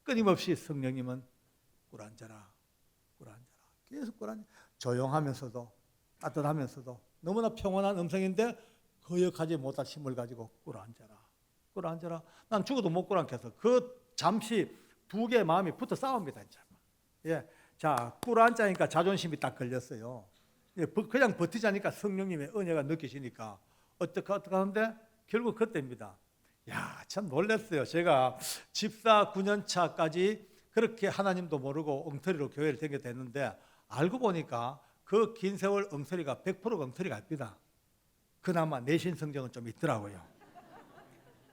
끊임없이 성령님은 꿇어 앉아라. 계속 꿇어 앉아. 조용하면서도 따뜻하면서도 너무나 평온한 음성인데 거역하지 못할 힘을 가지고 꿇어 앉아라. 난 죽어도 못 꿇어 앉겠어. 그 잠시 두 개의 마음이 붙어 싸웁니다. 자, 꿇어 앉자니까 자존심이 딱 걸렸어요. 그냥 버티자니까 성령님의 은혜가 느껴지니까 어떻게 하는데 결국 그때입니다. 야, 참 놀랐어요. 제가 집사 9년 차까지 그렇게 하나님도 모르고 엉터리로 교회를 다니게 됐는데 알고 보니까 그 긴 세월 엉터리가 100% 엉터리가 아닙니다. 그나마 내신 성경은 좀 있더라고요.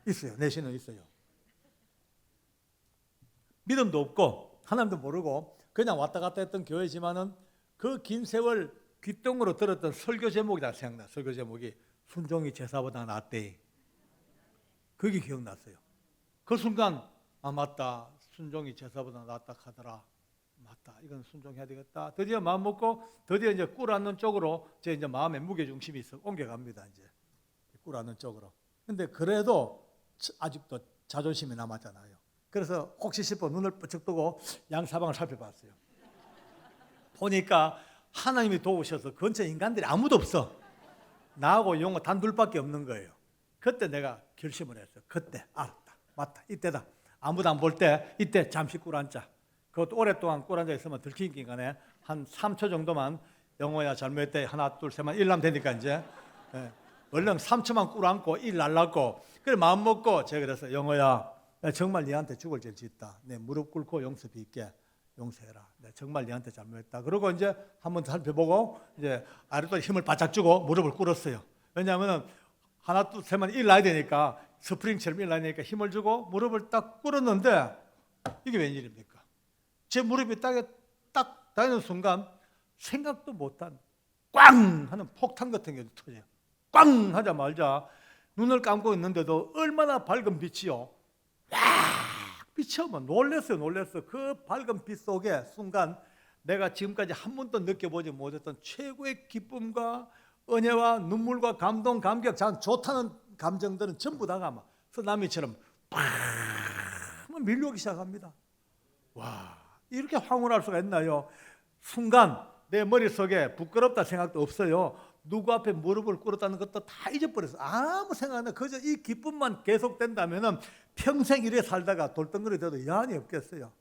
있어요. 내신은 있어요. 믿음도 없고 하나님도 모르고 그냥 왔다 갔다 했던 교회지만은 그 긴 세월 귓등으로 들었던 설교 제목이 다 생각나. 설교 제목이 순종이 제사보다 낫대. 그게 기억났어요. 그 순간 아 맞다. 순종이 제사보다 낫다 하더라. 맞다. 이건 순종해야 되겠다. 드디어 마음 먹고 드디어 이제 꿀 앓는 쪽으로 제 이제 마음의 무게 중심이 있어 옮겨갑니다. 이제 꿀 앓는 쪽으로. 근데 그래도 아직도 자존심이 남았잖아요. 그래서 혹시 싶어 눈을 뻗쩍 뜨고 양사방을 살펴봤어요. 보니까 하나님이 도우셔서 근처에 인간들이 아무도 없어. 나하고 용어 단 둘밖에 없는 거예요. 그때 내가 결심을 했어요. 그때 알았다. 맞다. 이때다. 아무도 안 볼 때 이때 잠시 꿀 앉자. 그것도 오랫동안 꿀 앉아 있으면 들킨 기간에 한 3초 정도만 영어야 잘못했대. 하나 둘 셋만 일하면 되니까 이제 얼른 3초만 꿀 앉고 일 날랐고 그래 마음 먹고 제가 그래서 영어야 나 정말 네한테 죽을 죄를 짓다. 내 무릎 꿇고 용서빌게. 용서해라. 내가 정말 네한테 잘못했다. 그러고 이제 한번 살펴보고 이제 아래도 힘을 바짝 주고 무릎을 꿇었어요. 왜냐하면 하나 둘 셋만 일어나야 되니까 스프링처럼 일어나야 되니까 힘을 주고 무릎을 딱 꿇었는데 이게 웬일입니까? 제 무릎이 땅에 딱 닿는 순간 생각도 못한 꽝 하는 폭탄 같은 게 터져요. 꽝 하자마자 눈을 감고 있는데도 얼마나 밝은 빛이요. 빛이 오면 놀랬어요. 그 밝은 빛 속에 순간 내가 지금까지 한 번도 느껴보지 못했던 최고의 기쁨과 은혜와 눈물과 감동, 감격, 참 좋다는 감정들은 전부 다가 막 쓰나미처럼 팍 밀려오기 시작합니다. 와, 이렇게 황홀할 수가 있나요? 순간 내 머릿속에 부끄럽다 생각도 없어요. 누구 앞에 무릎을 꿇었다는 것도 다 잊어버렸어요. 아무 생각 안 나요. 그저 이 기쁨만 계속된다면 평생 이래 살다가 돌덩어리 돼도 여한이 없겠어요.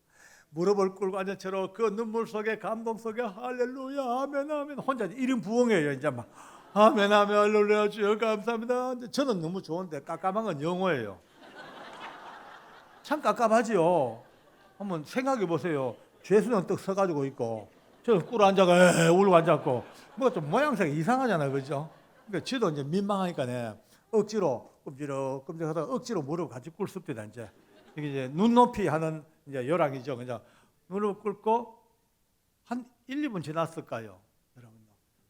무릎을 꿇고 앉은 채로 그 눈물 속에 감동 속에 할렐루야 아멘 아멘 혼자 1인 부흥이에요. 이제 막 아멘 아멘 할렐루야 주여 감사합니다. 저는 너무 좋은데 깜깜한 건 영어예요. 참 깜깜하지요. 한번 생각해 보세요. 죄수는 떡 서가지고 있고 저는 꿇어 앉아가 울고 앉았고 뭐가 좀 모양새가 이상하잖아요, 그죠? 그러니까 저도 이제 민망하니까 억지로 끔찍 하다가 억지로 무릎 같이 꿇습니다. 이제 이게 이제 눈높이 하는 이제 요랑이죠. 그냥 무릎 꿇고 한 1, 2분 지났을까요, 여러분?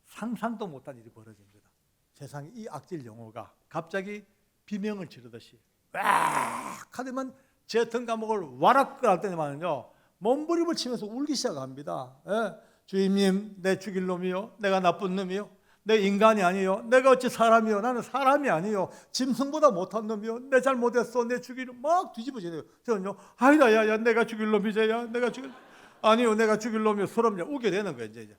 상상도 못한 일이 벌어집니다. 세상에 이 악질 영호가 갑자기 비명을 지르듯이 와 하더만 제 등 감옥을 와락 할 때만은요. 몸부림을 치면서 울기 시작합니다. 주임님, 내 죽일 놈이요. 내가 나쁜 놈이요. 내 인간이 아니요. 내가 어찌 사람이요. 나는 사람이 아니요. 짐승보다 못한 놈이요. 내 잘못했어. 내 죽일 놈. 막 뒤집어지네요. 저는요. 아니다, 야, 내가 죽일 놈이제야. 내가 죽일 아니요, 내가 죽일 놈이요. 서로 우게 되는 거예요. 이제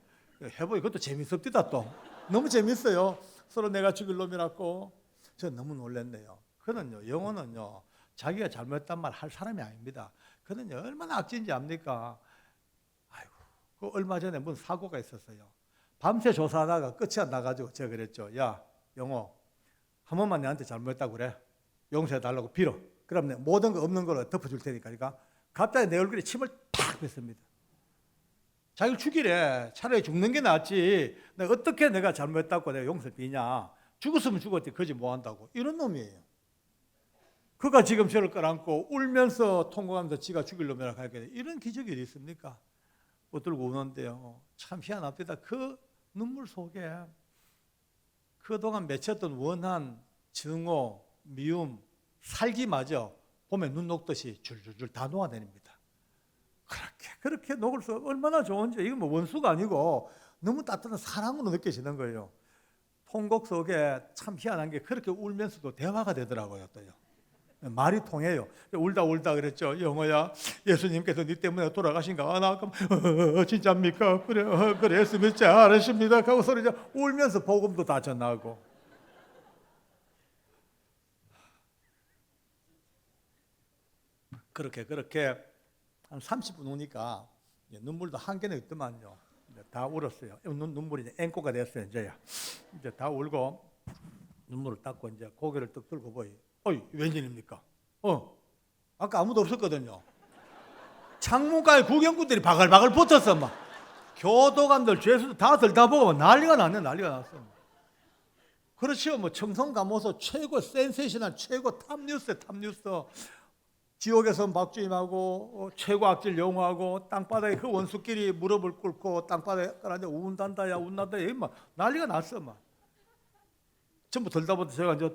해보니 그것도 재밌습니다. 또 너무 재밌어요. 서로 내가 죽일 놈이라고. 저는 너무 놀랐네요. 그는요, 영어는요. 자기가 잘못했단 말 할 사람이 아닙니다. 그는 얼마나 악진지 압니까? 아이고, 그 얼마 전에 무슨 사고가 있었어요. 밤새 조사하다가 끝이 안 나가지고 제가 그랬죠. 야, 영호, 한 번만 내한테 잘못했다고 그래. 용서해달라고 빌어. 그럼 내 모든 거 없는 걸로 덮어줄 테니까. 그러니까 갑자기 내 얼굴에 침을 탁 뱉습니다. 자기를 죽이래. 차라리 죽는 게 낫지. 내가 어떻게 내가 잘못했다고 내가 용서 비냐. 죽었으면 죽었지. 그지 뭐 한다고. 이런 놈이에요. 그가 지금 저를 끌어안고 울면서 통곡하면서 지가 죽일 놈이라고 하겠네. 이런 기적이 어디 있습니까? 붙들고 우는데요. 참 희한합니다. 그 눈물 속에 그동안 맺혔던 원한, 증오, 미움, 살기마저 봄에 눈 녹듯이 줄줄줄 다 녹아내립니다. 그렇게 녹을 수 얼마나 좋은지. 이건 뭐 원수가 아니고 너무 따뜻한 사랑으로 느껴지는 거예요. 통곡 속에 참 희한한 게 그렇게 울면서도 대화가 되더라고요. 또요. 말이 통해요. 울다 그랬죠. 영어야, 예수님께서 네 때문에 돌아가신가? 나 진짜입니까? 그래 했으면 잘하십니다. 하고 소리 울면서 복음도 다 전하고. 그렇게 한 30분 오니까 눈물도 한개는 있더만요. 다 울었어요. 눈물이 이제 앵꼬가 됐어요. 이제 다 울고 눈물을 닦고 이제 고개를 떡 들고 보이. 어이, 웬일입니까? 아까 아무도 없었거든요. 창문가에 구경꾼들이 바글바글 붙었어. 막 교도관들, 죄수들 다 들다보고 난리가 났네. 난리가 났어. 그렇죠. 뭐 청송감호소 최고 센세이션한 최고 탑뉴스. 지옥에서 박주임하고 최고 악질 영화하고 땅바닥에 그 원수끼리 무릎을 꿇고 땅바닥에 깔아앉아 운단다야 운단다. 막 난리가 났어. 막 전부 들다보다 제가 이제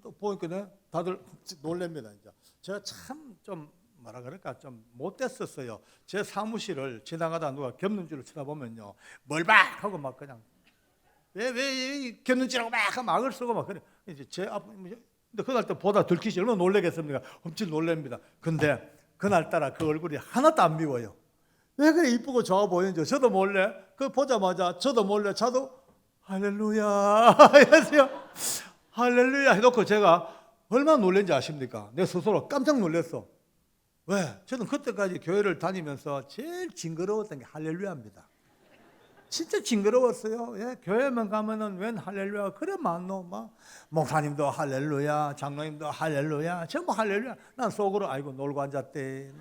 또 보니까 다들 놀랍니다. 이제 제가 참 좀 뭐라 그럴까 좀 못됐었어요. 제 사무실을 지나가다 누가 겹눈질로 쳐다보면요, 멀박 하고 막 그냥 왜 겹눈질하고 막 막을 쓰고 막 그래. 이제 제 앞 근데 그날 때 보다 들키시 얼마나 놀라겠습니까? 엄청 놀랍니다. 근데 그날따라 그 얼굴이 하나도 안 미워요. 왜 그래 이쁘고 좋아 보이는지 저도 몰래 그 보자마자 저도 몰래 저도 할렐루야 했어요. 할렐루야 해놓고 제가 얼마나 놀란지 아십니까? 내 스스로 깜짝 놀랐어. 왜? 저는 그때까지 교회를 다니면서 제일 징그러웠던 게 할렐루야입니다. 진짜 징그러웠어요. 예, 교회만 가면은 웬 할렐루야 그래 많노. 막 목사님도 할렐루야, 장로님도 할렐루야, 전부 할렐루야. 난 속으로 아이고 놀고 앉았대.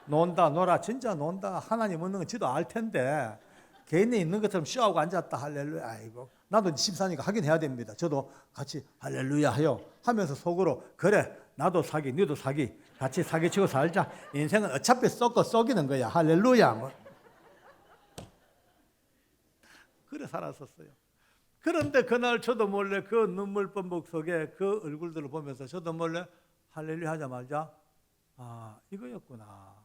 논다 놀아 진짜 논다. 하나님 없는 건 지도 알 텐데 개인에 있는 것처럼 쉬어하고 앉았다. 할렐루야. 아이고 나도 집사니까 하긴 해야 됩니다. 저도 같이 할렐루야 해요. 하면서 속으로 그래 나도 사기 너도 사기 같이 사기치고 살자. 인생은 어차피 썩고 썩이는 거야. 할렐루야. 뭐. 그래 살았었어요. 그런데 그날 저도 몰래 그 눈물범벅 속에 그 얼굴들을 보면서 저도 몰래 할렐루야 하자마자 아 이거였구나.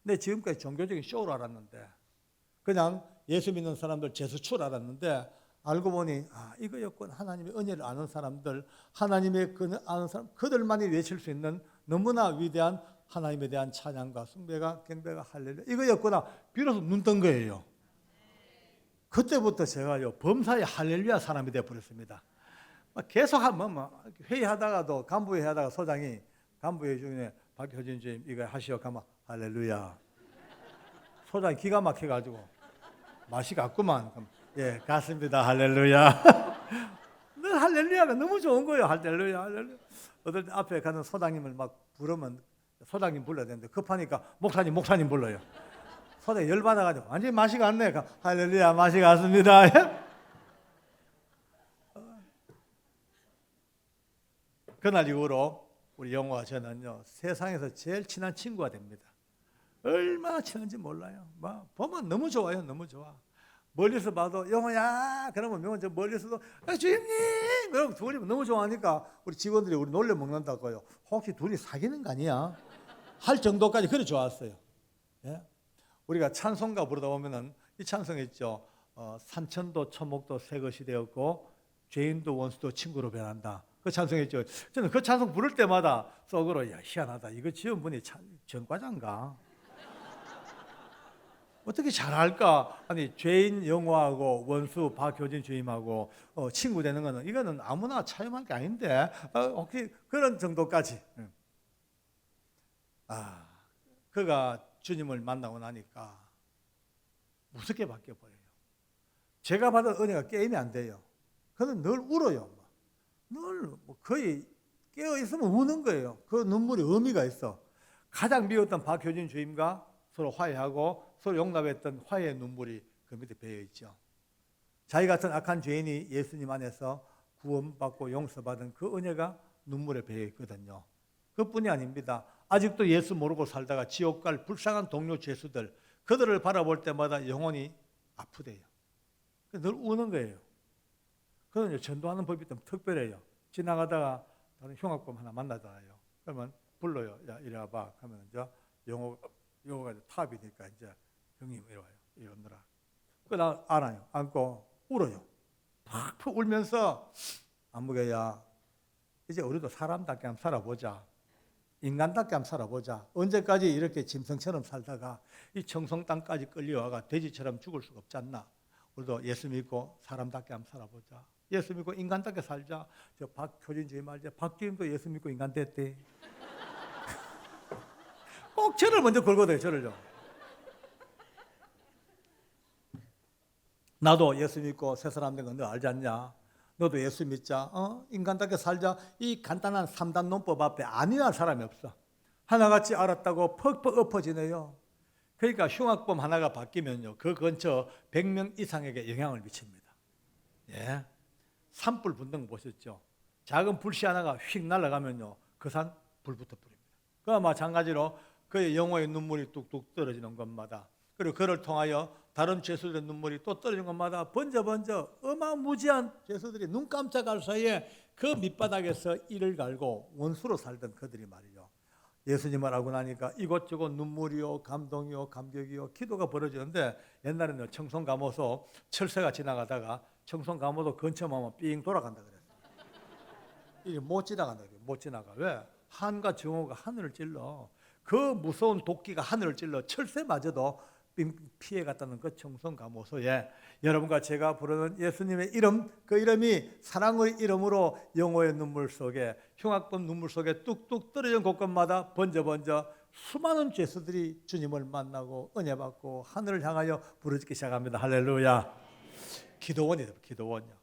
내 지금까지 종교적인 쇼를 알았는데 그냥 예수 믿는 사람들 제수출 알았는데 알고 보니 아 이거였군. 하나님의 은혜를 아는 사람들, 하나님의 그 아는 사람, 그들만이 외칠 수 있는 너무나 위대한 하나님에 대한 찬양과 숭배가 경배가 할렐루야 이거였구나. 비로소 눈 뜬 거예요. 그때부터 제가요 범사의 할렐루야 사람이 되어버렸습니다. 계속 회의하다가도 간부회의 하다가 소장이 간부회의 중에 박효진 주임 이거 하시오 가마 할렐루야. 소장이 기가 막혀가지고 맛이 갔구만. 예 갔습니다 할렐루야. 할렐루야가 너무 좋은 거예요. 할렐루야 할렐루야. 어떨 때 앞에 가는 소장님을 막 부르면 소장님 불러야 되는데 급하니까 목사님 불러요. 소장이 열받아가지고 완전히 맛이 갔네. 할렐루야 맛이 갔습니다. 그날 이후로 우리 영호와 저는요 세상에서 제일 친한 친구가 됩니다. 얼마나 친한지 몰라요. 막 보면 너무 좋아요. 너무 좋아. 멀리서 봐도 영호야 그러면 명호 저 멀리서도 주임님 그러면 둘이 너무 좋아하니까 우리 직원들이 우리 놀려 먹는다고요. 혹시 둘이 사귀는 거 아니야? 할 정도까지 그래 좋았어요. 예? 우리가 찬송가 부르다 보면은 이 찬송 있죠. 산천도 천목도 새 것이 되었고 죄인도 원수도 친구로 변한다. 그 찬송 있죠. 저는 그 찬송 부를 때마다 속으로 야 희한하다. 이거 지은 분이 전과자인가? 어떻게 잘할까? 아니 죄인 영호하고 원수 박효진 주임하고 친구 되는 거는 이거는 아무나 차용할 게 아닌데 혹시 그런 정도까지. 그가 주님을 만나고 나니까 무섭게 바뀌어 버려요. 제가 받은 은혜가 게임이 안 돼요. 그는 늘 울어요. 늘 거의 깨어 있으면 우는 거예요. 그 눈물이 의미가 있어. 가장 미웠던 박효진 주임과 서로 화해하고 서로 용납했던 화해의 눈물이 그 밑에 배어 있죠. 자기 같은 악한 죄인이 예수님 안에서 구원받고 용서받은 그 은혜가 눈물에 배어 있거든요. 그뿐이 아닙니다. 아직도 예수 모르고 살다가 지옥 갈 불쌍한 동료 죄수들 그들을 바라볼 때마다 영혼이 아프대요. 늘 우는 거예요. 그는 전도하는 법이 좀 특별해요. 지나가다가 다른 흉악범 하나 만나잖아요. 그러면 불러요. 야 이리 와봐 하면 이제 영어가 탑이니까 이제 형님 이리 와요. 이리 오느라. 나 안아요. 안고 울어요. 팍팍 울면서 안무개야 이제 우리도 사람답게 한번 살아보자. 인간답게 한번 살아보자. 언제까지 이렇게 짐승처럼 살다가 이 청송 땅까지 끌려와가 돼지처럼 죽을 수가 없지 않나. 우리도 예수 믿고 사람답게 한번 살아보자. 예수 믿고 인간답게 살자. 저 박효진 주임 말이죠. 박주임도 예수 믿고 인간 됐대. 꼭 저를 먼저 걸거든요. 저를요. 나도 예수 믿고 새 사람 된 거 너 알지 않냐? 너도 예수 믿자. 인간답게 살자. 이 간단한 3단 논법 앞에 아니할 사람이 없어. 하나같이 알았다고 퍽퍽 엎어지네요. 그러니까 흉악범 하나가 바뀌면요, 그 근처 100명 이상에게 영향을 미칩니다. 예, 산불 붙는 거 보셨죠? 작은 불씨 하나가 휙 날아가면요, 그 산 불부터 뿌립니다. 그와 마찬가지로 그의 영혼의 눈물이 뚝뚝 떨어지는 것마다, 그리고 그를 통하여 다른 죄수들의 눈물이 또 떨어지는 것마다 번져 어마무지한 죄수들이 눈 깜짝할 사이에 그 밑바닥에서 이를 갈고 원수로 살던 그들이 말이죠, 예수님을 알고 나니까 이곳저곳 눈물이요, 감동이요, 감격이요, 기도가 벌어지는데, 옛날에는 청송감호소 철새가 지나가다가 청송감호소 근처만 오면 삥 돌아간다 그랬어요. 이게 못 지나간다. 못 지나가. 왜? 한과 정오가 하늘을 찔러. 그 무서운 도끼가 하늘을 찔러 철새마저도 피해갔다는 그 청송감호소에 여러분과 제가 부르는 예수님의 이름, 그 이름이 사랑의 이름으로 영혼의 눈물 속에, 흉악범 눈물 속에 뚝뚝 떨어진 곳곳마다 번져 수많은 죄수들이 주님을 만나고 은혜 받고 하늘을 향하여 부르짖기 시작합니다. 할렐루야. 기도원이다. 기도원이요.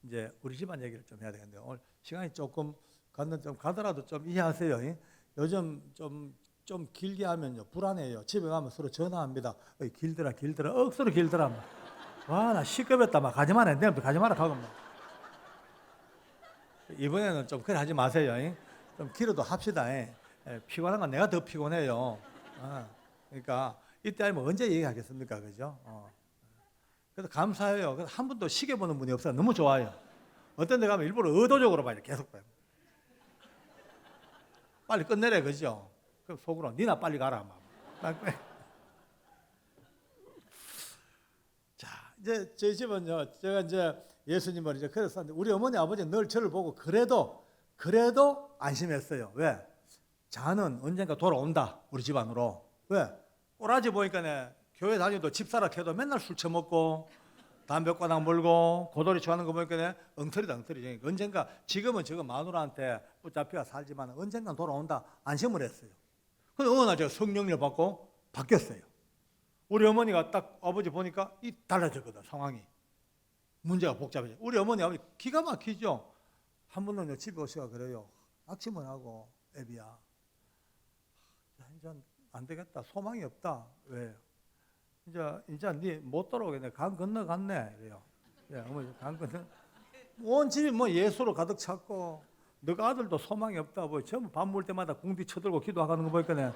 이제 우리 집안 얘기를 좀 해야 되겠는데, 오늘 시간이 조금 가더라도 좀 이해하세요. 요즘 좀 길게 하면요 불안해요. 집에 가면 서로 전화합니다. 길더라 억수로 길더라. 와, 나 시급했다. 막 가지 마라. 내일 가지 마라 하고 막. 이번에는 좀 그래 하지 마세요. 좀 길어도 합시다. 피곤한 건 내가 더 피곤해요. 그러니까 이때 아니면 언제 얘기하겠습니까, 그죠? 그래서 감사해요. 그래서 한 번도 시계 보는 분이 없어요. 너무 좋아요. 어떤 데 가면 일부러 의도적으로 봐요. 계속 봐요. 빨리 끝내래, 그죠? 그럼 속으로 니나 빨리 가라. 자, 이제 저희 집은요, 제가 이제 예수님을 이제 그래서 우리 어머니 아버지 늘 저를 보고 그래도 안심했어요. 왜? 자는 언젠가 돌아온다, 우리 집안으로. 왜? 꼬라지 보니까 교회 다니도 집사라 해도 맨날 술 처먹고 담배 꼬당 물고 고돌이 좋아하는 거 보니까 엉터리다. 언젠가, 지금은 마누라한테 붙잡혀 살지만 언젠가 돌아온다 안심을 했어요. 근데 어느 날 제가 성령을 받고 바뀌었어요. 우리 어머니가 딱 아버지 보니까 달라졌거든, 상황이. 문제가 복잡해져. 우리 어머니 아버지 기가 막히죠. 한 번은 집에 오시가 그래요. 낙심을 하고, 애비야, 이제 안 되겠다. 소망이 없다. 왜? 이제 네 못 돌아오겠네. 강 건너갔네. 이래요. 어머니 강 건너. 온 집이 예수로 가득 찼고, 너가 아들도 소망이 없다. 전부 밥 먹을 때마다 궁디 쳐들고 기도하는 거 보니까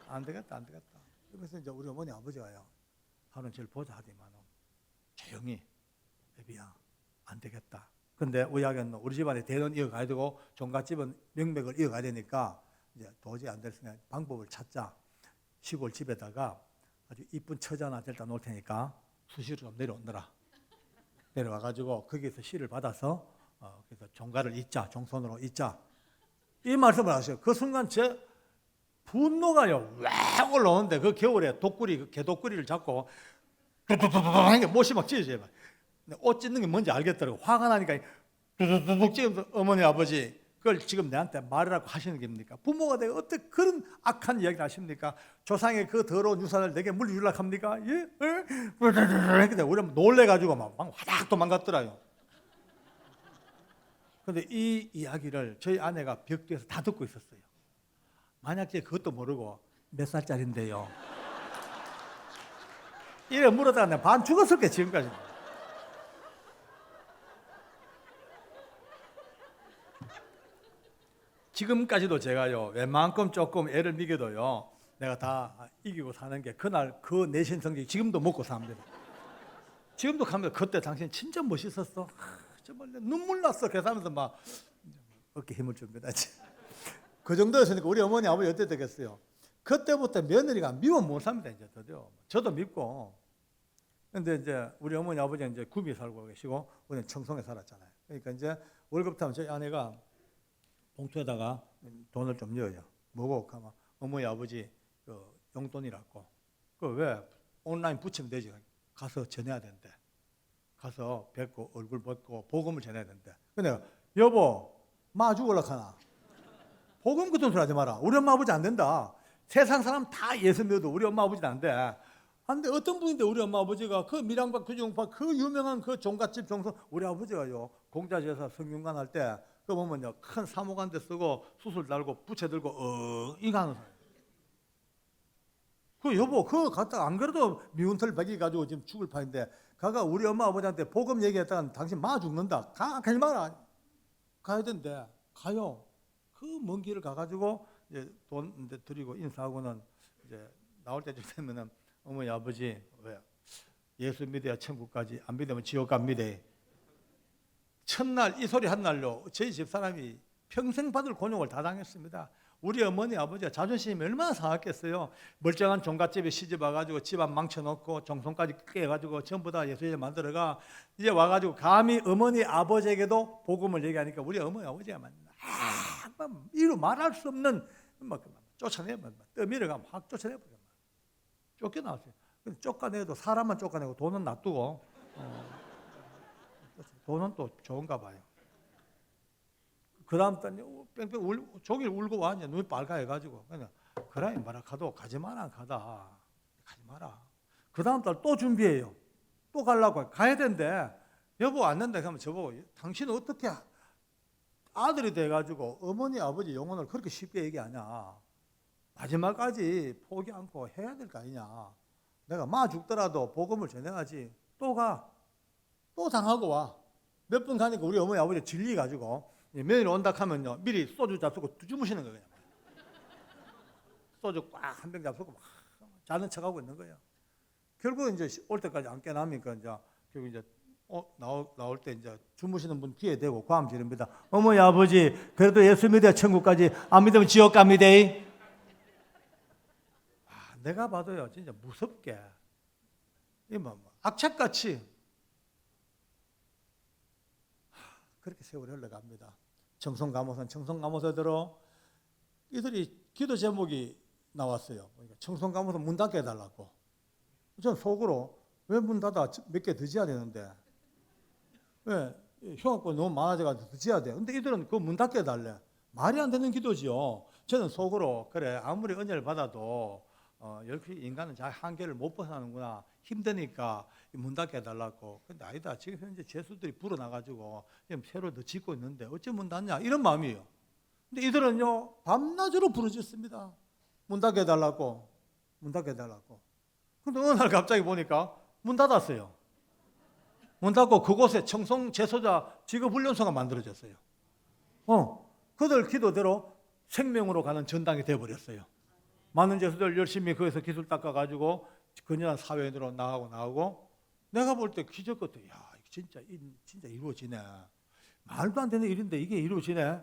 안 되겠다. 그래서 이제 우리 어머니 아버지가요, 하루는 저를 보자 하더니만 조용히, 애비야, 안 되겠다. 근데 우리하게는 우리 집안에 대는 이어가야 되고 종갓집은 명맥을 이어가야 되니까 이제 도저히 안 됐으니까 방법을 찾자. 시골 집에다가 아주 이쁜 처자 하나 데려다 놓을 테니까 수시로 좀 내려오너라. 내려와가지고 거기에서 씨를 받아서 그래서 종가를 잇자, 종손으로 잇자, 이 말씀을 하셔요. 그 순간 제 분노가요 와 올라오는데, 그 겨울에 개독구리를 잡고 뚜뚜뚜뚜 하니까 못이 막 찢어져요. 옷 찢는 게 뭔지 알겠더라고. 화가 나니까 뚜뚜뚜뚜 찢으면서 어머니 아버지 그걸 지금 내한테 말이라고 하시는 겁니까? 부모가 내가 어떻게 그런 악한 이야기를 하십니까? 조상의 그 더러운 유산을 내게 물려주려고 합니까? 예? 근데 우리 놀래가지고 막 화닥 도망갔더라요. 근데 이 이야기를 저희 아내가 벽 뒤에서 다 듣고 있었어요. 만약 제가 그것도 모르고 몇 살짜린데요, 이래 물어다가 내가 반 죽었을 게 지금까지. 지금까지도 제가요 웬만큼 조금 애를 먹여도요 내가 다 이기고 사는 게 그날 그 내신 성적이 지금도 먹고 삽니다. 지금도 가면 그때 당신 진짜 멋있었어. 정말 눈물 났어. 그래서 하면서 막 어깨 힘을 줍니다. 그 정도였으니까 우리 어머니 아버지 어때 되겠어요? 그때부터 며느리가 미워 못 삽니다. 이제 드디어 저도 믿고. 근데 이제 우리 어머니 아버지는 이제 구미에 살고 계시고 우리는 청송에 살았잖아요. 그러니까 이제 월급 타면 저희 아내가 봉투에다가 돈을 좀 넣어요. 뭐고 가면 어머니 아버지 그 용돈이라고. 그 왜 온라인 붙이면 되지. 가서 전해야 된대. 가서 뵙고 얼굴 뵙고 복음을 전해야 된대. 근데 여보 마 죽을라 하나. 복음 같은 소리 하지 마라. 우리 엄마 아버지 안 된다. 세상 사람 다 예수 믿어도 우리 엄마 아버지는 안 돼. 한데 어떤 분인데 우리 엄마 아버지가 그 밀양박 규중파 그 유명한 그 종갓집 종성 우리 아버지가요 공자제사 성균관 할 때 그 보면요 큰 사모관대 쓰고 수술 달고 부채 들고 이거 하는 사람. 그 여보 그거 갖다 안 그래도 미운털 베기 가지고 지금 죽을 판인데 가가 우리 엄마 아버지한테 복음 얘기했다가 당신 마 죽는다. 가지 마라. 가야 된대. 가요. 그 먼 길을 가가지고 이제 돈 이제 드리고 인사하고는 이제 나올 때쯤 되면은 어머니 아버지 왜 예수 믿어야 천국까지 안 믿으면 지옥 갑니다. 첫날 이 소리 한 날로 저희 집 사람이 평생 받을 곤욕을 다 당했습니다. 우리 어머니 아버지가 자존심이 얼마나 상했겠어요. 멀쩡한 종갓집에 시집 와가지고 집안 망쳐놓고 정성까지 깨가지고 전부 다 예수님 만들어가 이제 와가지고 감히 어머니 아버지에게도 복음을 얘기하니까 우리 어머니 아버지가 이루 말할 수 없는 막 쫓아내 떠밀어가면 확 쫓아내버려. 쫓겨나왔어요. 쫓아내도 사람만 쫓아내고 돈은 놔두고 돈은 또 좋은가 봐요. 그 다음 달 뺑뺑 종일 울고 와 이제 눈이 빨가해가지고 그냥 그래 마라 가도 가지 마라 가다 가지 마라. 그 다음 달 또 준비해요. 또 가려고 가야 된대. 여보 안 된다 그러면 저보고 당신은 어떻게 아들이 돼가지고 어머니 아버지 영혼을 그렇게 쉽게 얘기하냐. 마지막까지 포기 않고 해야 될 거 아니냐. 내가 마 죽더라도 복음을 전해야지. 또 가. 또 당하고 와. 몇 번 가니까 우리 어머니 아버지 질리가지고 며느리 온다 하면요 미리 소주 잡수고 주무시는 거예요. 소주 꽉 한 병 잡수고 막 자는 척하고 있는 거예요. 결국 이제 올 때까지 안 깨나니까 이제 결국 이제 나올 때 이제 주무시는 분 귀에 대고 고함 지릅니다. 어머니 아버지 그래도 예수 믿어야 천국까지 안 믿으면 지옥 갑니다. 내가 봐도요 진짜 무섭게 이 뭐 악착같이 그렇게 세월이 흘러갑니다. 청송감호선 청송감호서대로 이들이 기도 제목이 나왔어요. 그러니까 청송감호선 문 닫게 해달라고. 저는 속으로 왜 문 닫아 몇 개 더 지어야 되는데 왜 흉악범 너무 많아져가지고 더 지어야 돼. 근데 이들은 그 문 닫게 해달래. 말이 안 되는 기도지요. 저는 속으로 그래 아무리 은혜를 받아도 역시 인간은 자기 한계를 못 벗어나는구나. 힘드니까 문 닫게 해달라고. 근데 아니다. 지금 현재 죄수들이 불어나가지고 지금 새로 더 짓고 있는데 어째 문 닫냐 이런 마음이에요. 근데 이들은요 밤낮으로 부르짖습니다. 문 닫게 해달라고. 문 닫게 해달라고. 근데 어느 날 갑자기 보니까 문 닫았어요. 문 닫고 그곳에 청송 재소자 직업훈련소가 만들어졌어요. 그들 기도대로 생명으로 가는 전당이 되어버렸어요. 많은 재수들 열심히 거기서 기술 닦아가지고 건전한 사회인으로 나가고 내가 볼 때 기적 같아. 야, 진짜 이루어지네. 말도 안 되는 일인데 이게 이루어지네.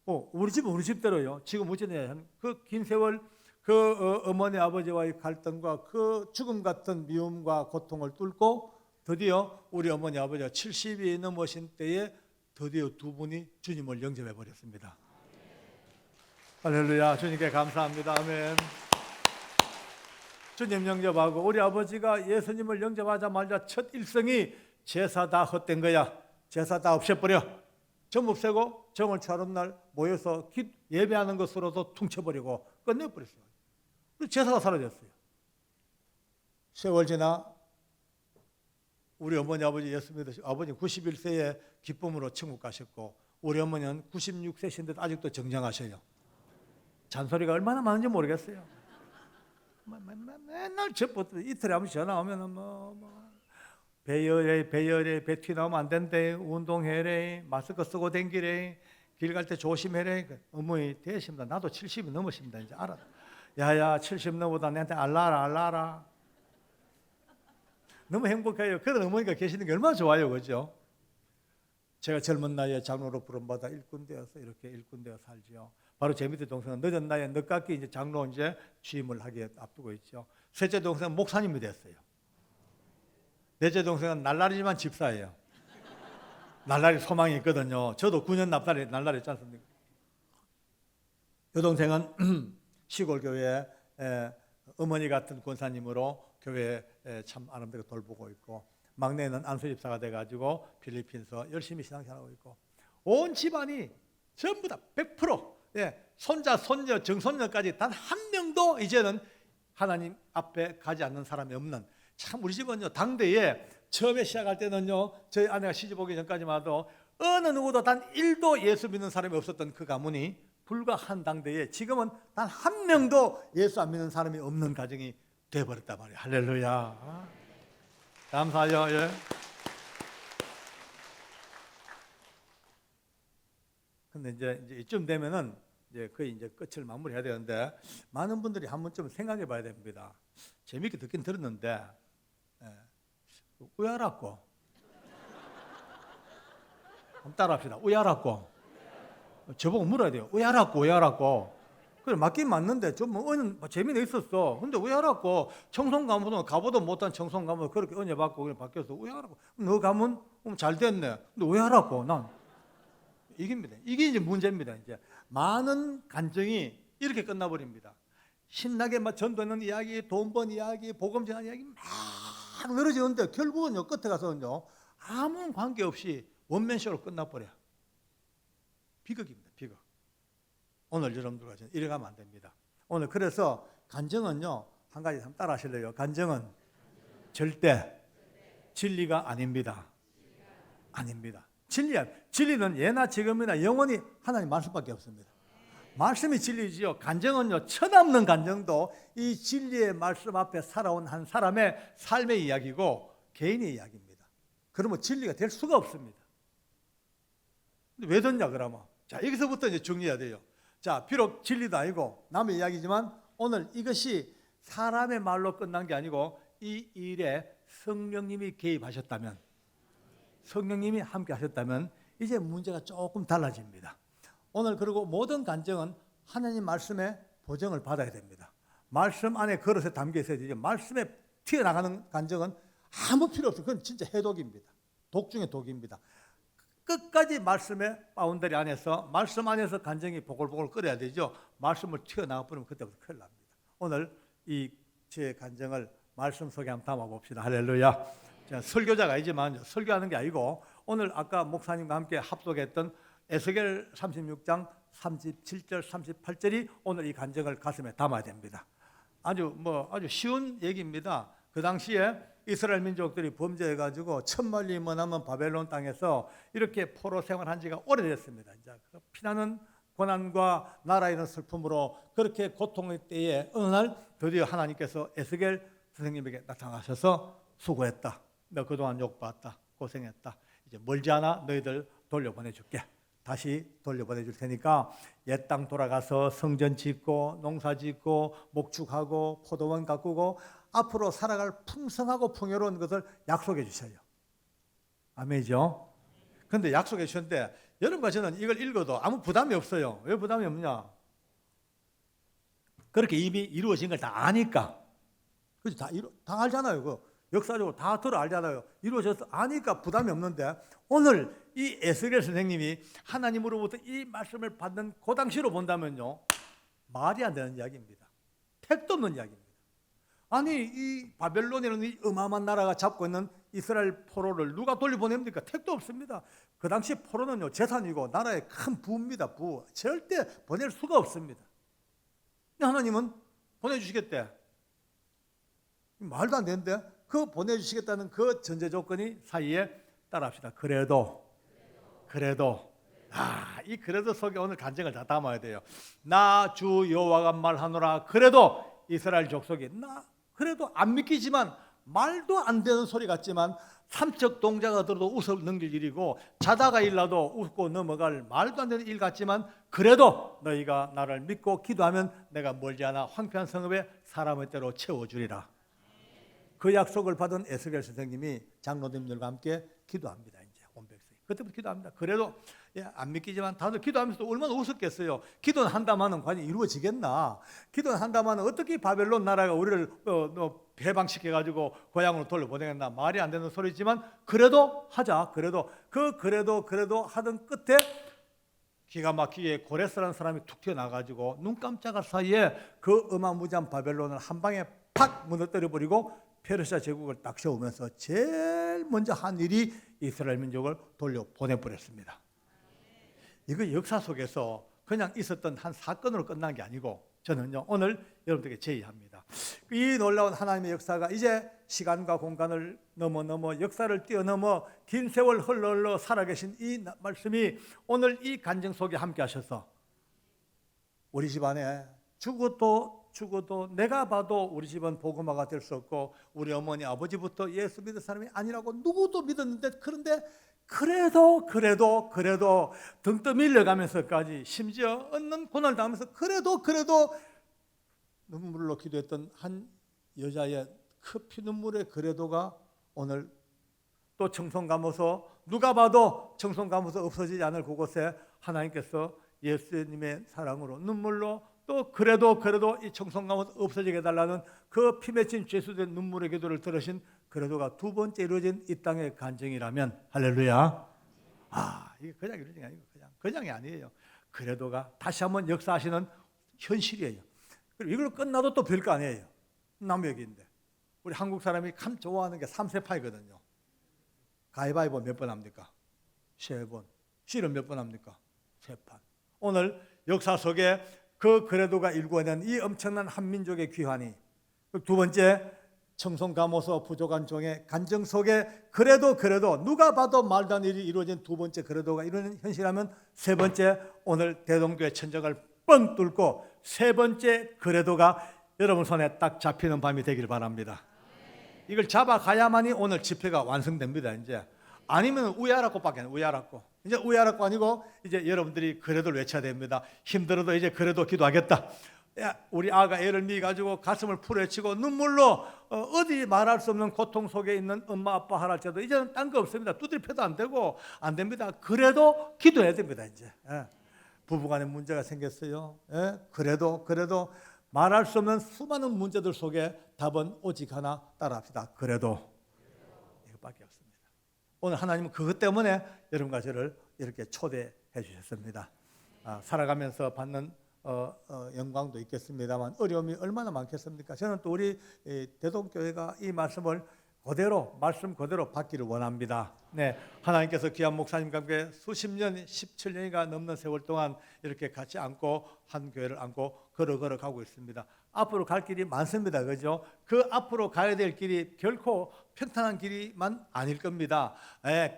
우리 집은 우리 집대로요. 지금 어쩌냐 그 긴 세월 그 어머니 아버지와의 갈등과 그 죽음 같은 미움과 고통을 뚫고 드디어 우리 어머니 아버지가 70이 넘으신 때에 드디어 두 분이 주님을 영접해 버렸습니다. 할렐루야. 주님께 감사합니다. 아멘. 주님 영접하고 우리 아버지가 예수님을 영접하자마자 첫 일성이 제사 다 헛된 거야. 제사 다 없애버려. 점 없애고 정월 차는 날 모여서 예배하는 것으로도 퉁쳐버리고 끝내버렸어요. 제사가 사라졌어요. 세월 지나 우리 어머니 아버지 예수 믿으시고 아버님 91세에 기쁨으로 천국 가셨고 우리 어머니는 96세신데도 아직도 정정하셔요. 잔소리가 얼마나 많은지 모르겠어요. 맨날 저부터 이틀에 한 번씩 전화 오면은 배열에 배 튀 나오면 안 된대. 운동해래. 마스크 쓰고 댕기래. 길 갈 때 조심해래. 어머니 되십니다. 나도 70이 넘으십니다. 이제 알아. 야야 70 넘어보다 내한테 알라라. 너무 행복해요. 그런 어머니가 계시는 게 얼마나 좋아요, 그죠? 제가 젊은 나이에 장로로 부름받아 일꾼되어서 이렇게 일꾼되어 살지요. 바로 제 밑에 동생은 늦은 나이에 늦깎이 이제 장로 이제 취임을 하기에 앞두고 있죠. 셋째 동생은 목사님이 됐어요. 넷째 동생은 날라리지만 집사예요. 날라리 소망이 있거든요. 저도 9년 납달에 날라리 했지 않습니까? 여동생은 시골 교회에 어머니 같은 권사님으로 교회에 참 아름답게 돌보고 있고, 막내는 안수집사가 돼가지고 필리핀에서 열심히 신앙생활하고 있고, 온 집안이 전부 다 100% 손자, 손녀, 정손녀까지 단 한 명도 이제는 하나님 앞에 가지 않는 사람이 없는, 참 우리 집은요 당대에 처음에 시작할 때는요 저희 아내가 시집 오기 전까지만 해도 어느 누구도 단 1도 예수 믿는 사람이 없었던 그 가문이 불과 한 당대에 지금은 단 한 명도 예수 안 믿는 사람이 없는 가정이 돼버렸단 말이에요. 할렐루야. 감사하죠. 예. 근데 이제 이쯤 되면은 이제 거의 이제 끝을 마무리해야 되는데, 많은 분들이 한 번쯤 생각해 봐야 됩니다. 재밌게 듣긴 들었는데, 왜 알았고? 한번 따라합시다. 왜 알았고? 저보고 물어야 돼요. 왜 알았고? 왜 알았고? 그래, 맞긴 맞는데 좀 재미는 있었어. 근데 왜 알았고? 청송 가문은 가보도 못한 청송 가문 그렇게 은혜 받고 그냥 바뀌었어. 왜 알았고? 너 가문 잘 됐네. 근데 왜 알았고? 난 이깁니다. 이게 이제 문제입니다. 이제 많은 간증이 이렇게 끝나버립니다. 신나게 막 전도하는 이야기, 돈 번 이야기, 복음 전하는 이야기 막 늘어지는데 결국은요 끝에 가서는요 아무 관계 없이 원맨쇼로 끝나버려. 비극입니다. 비극. 오늘 여러분들과 이래 가면 안 됩니다. 오늘 그래서 간증은요 한 가지 한번 따라 하실래요? 간증은 절대 진리가 아닙니다. 아닙니다. 진리는 예나 지금이나 영원히 하나님 말씀밖에 없습니다. 말씀이 진리지요. 간증은요 천없는 간증도 이 진리의 말씀 앞에 살아온 한 사람의 삶의 이야기고 개인의 이야기입니다. 그러면 진리가 될 수가 없습니다. 근데 왜 듣냐 그러면? 자, 여기서부터 이제 정리해야 돼요. 자, 비록 진리도 아니고 남의 이야기지만 오늘 이것이 사람의 말로 끝난 게 아니고 이 일에 성령님이 개입하셨다면, 성령님이 함께 하셨다면 이제 문제가 조금 달라집니다. 오늘 그리고 모든 간증은 하나님 말씀의 보증을 받아야 됩니다. 말씀 안에 그릇에 담겨 있어야 되죠. 말씀에 튀어나가는 간증은 아무 필요 없어요. 그건 진짜 해독입니다. 독 중에 독입니다. 끝까지 말씀의 바운더리 안에서, 말씀 안에서 간증이 보글보글 끓여야 되죠. 말씀을 튀어나가 버리면 그때부터 큰일 납니다. 오늘 이 제 간증을 말씀 속에 한번 담아봅시다. 할렐루야. 제가 설교자가 아니지만 설교하는 게 아니고 오늘 아까 목사님과 함께 합독했던 에스겔 36장 37절 38절이 오늘 이 간증을 가슴에 담아야 됩니다. 아주 쉬운 얘기입니다. 그 당시에 이스라엘 민족들이 범죄해가지고 천만리 머나먼 바벨론 땅에서 이렇게 포로 생활한 지가 오래됐습니다. 이제 피나는 고난과 나라에 있는 슬픔으로 그렇게 고통의 때에 어느 날 드디어 하나님께서 에스겔 선생님에게 나타나셔서 수고했다. 너 그동안 욕받았다. 고생했다. 이제 멀지 않아 너희들 돌려보내줄게. 다시 돌려보내줄 테니까 옛 땅 돌아가서 성전 짓고 농사 짓고 목축하고 포도원 가꾸고 앞으로 살아갈 풍성하고 풍요로운 것을 약속해 주셔요. 아멘이죠? 그런데 약속해 주셨는데 여러분과 저는 이걸 읽어도 아무 부담이 없어요. 왜 부담이 없냐? 그렇게 이미 이루어진 걸 다 아니까. 그죠? 다 알잖아요. 그 역사적으로 다 들어 알잖아요. 이루어져서 아니까 부담이 없는데 오늘 이 에스겔 선생님이 하나님으로부터 이 말씀을 받는 그 당시로 본다면요 말이 안 되는 이야기입니다. 택도 없는 이야기입니다. 아니 이 바벨론이라는 이 어마어마한 나라가 잡고 있는 이스라엘 포로를 누가 돌려보냅니까? 택도 없습니다. 그 당시 포로는요 재산이고 나라의 큰 부입니다. 부. 절대 보낼 수가 없습니다. 하나님은 보내주시겠대. 말도 안 되는데 그 보내주시겠다는 그 전제 조건이 사이에 따라합시다. 그래도 이 그래도 속에 오늘 간증을 다 담아야 돼요. 나 주 여호와가 말하노라. 그래도 이스라엘 족속이 그래도 안 믿기지만 말도 안 되는 소리 같지만 삼척 동자가 들어도 웃어 넘길 일이고 자다가 일어나도 웃고 넘어갈 말도 안 되는 일 같지만 그래도 너희가 나를 믿고 기도하면 내가 멀지 않아 황폐한 성읍에 사람의 때로 채워주리라. 그 약속을 받은 에스겔 선생님이 장로님들과 함께 기도합니다. 이제 온 백성이 그때부터 기도합니다. 그래도 안 믿기지만 다들 기도하면서 얼마나 웃었겠어요. 기도는 한다마는 과연 이루어지겠나? 기도는 한다마는 어떻게 바벨론 나라가 우리를 해방시켜가지고 고향으로 돌려보내겠나? 말이 안 되는 소리지만 그래도 하자. 그래도 하던 끝에 기가 막히게 고레스라는 사람이 툭 튀어나가지고 눈 깜짝할 사이에 그 어마무지한 바벨론을 한 방에 팍 무너뜨려버리고 페르시아 제국을 딱 세우면서 제일 먼저 한 일이 이스라엘 민족을 돌려보내버렸습니다. 이거 역사 속에서 그냥 있었던 한 사건으로 끝난 게 아니고 저는요 오늘 여러분들에게 제의합니다. 이 놀라운 하나님의 역사가 이제 시간과 공간을 넘어 역사를 뛰어넘어 긴 세월 흘러 살아계신 이 말씀이 오늘 이 간증 속에 함께 하셔서 우리 집안에 죽어도 내가 봐도 우리 집은 복음화가 될 수 없고 우리 어머니 아버지부터 예수 믿을 사람이 아니라고 누구도 믿었는데, 그런데 그래도 등 떠밀려가면서까지 심지어 얻는 고난을 당하면서 그래도 눈물로 기도했던 한 여자의 그 피눈물의 그래도가 오늘 또 청송감호소, 누가 봐도 청송감호소 없어지지 않을 그곳에 하나님께서 예수님의 사랑으로 눈물로 또 그래도 이 청송감호소 없어지게 해달라는 그 피 맺힌 죄수된 눈물의 기도를 들으신 그래도가 두 번째 이루어진 이 땅의 간증이라면 할렐루야. 이게 그냥 이루어진 게 아니고 그냥이 아니에요. 그래도가 다시 한번 역사하시는 현실이에요. 그리고 이걸로 끝나도 또 별거 아니에요. 나무 얘기인데 우리 한국 사람이 참 좋아하는 게 3세파이거든요. 가위바위보 몇 번 합니까? 3번. 실은 몇 번 합니까? 3판. 오늘 역사 속에 그 그래도가 일궈낸 이 엄청난 한민족의 귀환이, 두 번째 청송감호소 부족한 종의 간증 속에 그래도 누가 봐도 말도 안 일이 이루어진 두 번째 그래도가 이루어진 현실이라면, 세 번째 오늘 대동교회 천정을 뻥 뚫고 세 번째 그래도가 여러분 손에 딱 잡히는 밤이 되길 바랍니다. 이걸 잡아가야만이 오늘 집회가 완성됩니다. 이제 아니면 우야락고밖에 안 해요. 우야락고. 이제 우야락고 아니고 이제 여러분들이 그래도를 외쳐야 됩니다. 힘들어도 이제 그래도 기도하겠다. 우리 아가 애를 미해 가지고 가슴을 풀어헤치고 눈물로 어디 말할 수 없는 고통 속에 있는 엄마 아빠 할아버지도 이제는 딴 거 없습니다. 두드려펴도 안 되고 안 됩니다. 그래도 기도해야 됩니다. 이제 부부간에 문제가 생겼어요. 그래도 말할 수 없는 수많은 문제들 속에 답은 오직 하나, 따라합시다. 그래도. 이것밖에 없습니다. 오늘 하나님은 그것 때문에 여러분과 저를 이렇게 초대해 주셨습니다. 살아가면서 받는 영광도 있겠습니다만 어려움이 얼마나 많겠습니까? 저는 또 우리 대동교회가 이 말씀을 말씀 그대로 받기를 원합니다. 네, 하나님께서 귀한 목사님과 함께 수십 년, 17년이가 넘는 세월 동안 이렇게 같이 안고 한 교회를 안고 걸어 가고 있습니다. 앞으로 갈 길이 많습니다. 그죠? 그 앞으로 가야 될 길이 결코 평탄한 길이만 아닐 겁니다.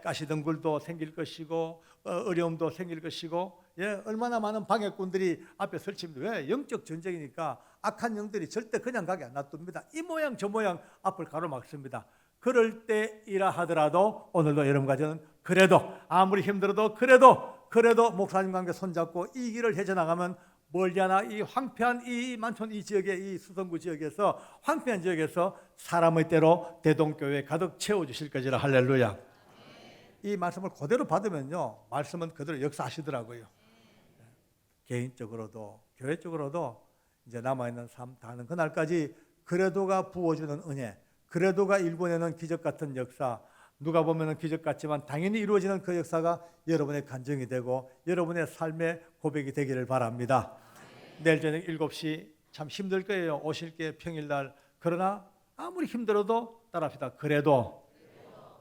가시덤굴도 생길 것이고 어려움도 생길 것이고, 얼마나 많은 방해꾼들이 앞에 설치입니다. 왜? 영적 전쟁이니까 악한 영들이 절대 그냥 가게 안 놔둡니다. 이 모양 저 모양 앞을 가로막습니다. 그럴 때이라 하더라도 오늘도 여러분과 저는 그래도 아무리 힘들어도 그래도 목사님과 함께 손잡고 이 길을 헤쳐나가면 멀지않아 이 황폐한 이 만촌 이 지역에, 이 수성구 지역에서, 황폐한 지역에서 사람의 때로 대동교회 가득 채워주실 것이라. 할렐루야. 이 말씀을 그대로 받으면요, 말씀은 그대로 역사하시더라고요. 개인적으로도 교회적으로도 이제 남아있는 삶 다는 그날까지 그래도가 부어주는 은혜, 그래도가 일궈내는 기적 같은 역사, 누가 보면 기적 같지만 당연히 이루어지는 그 역사가 여러분의 간증이 되고 여러분의 삶의 고백이 되기를 바랍니다. 내일 저녁 7시 참 힘들 거예요. 오실 게 평일날. 그러나 아무리 힘들어도 따라합시다. 그래도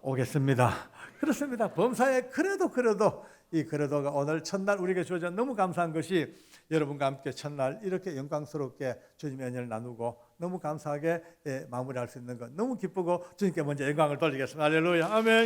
오겠습니다. 그렇습니다. 범사에 그래도 이 그래도가 오늘 첫날 우리에게 주어져 너무 감사한 것이 여러분과 함께 첫날 이렇게 영광스럽게 주님의 은혜를 나누고 너무 감사하게 마무리할 수 있는 것 너무 기쁘고 주님께 먼저 영광을 돌리겠습니다. 할렐루야. 아멘.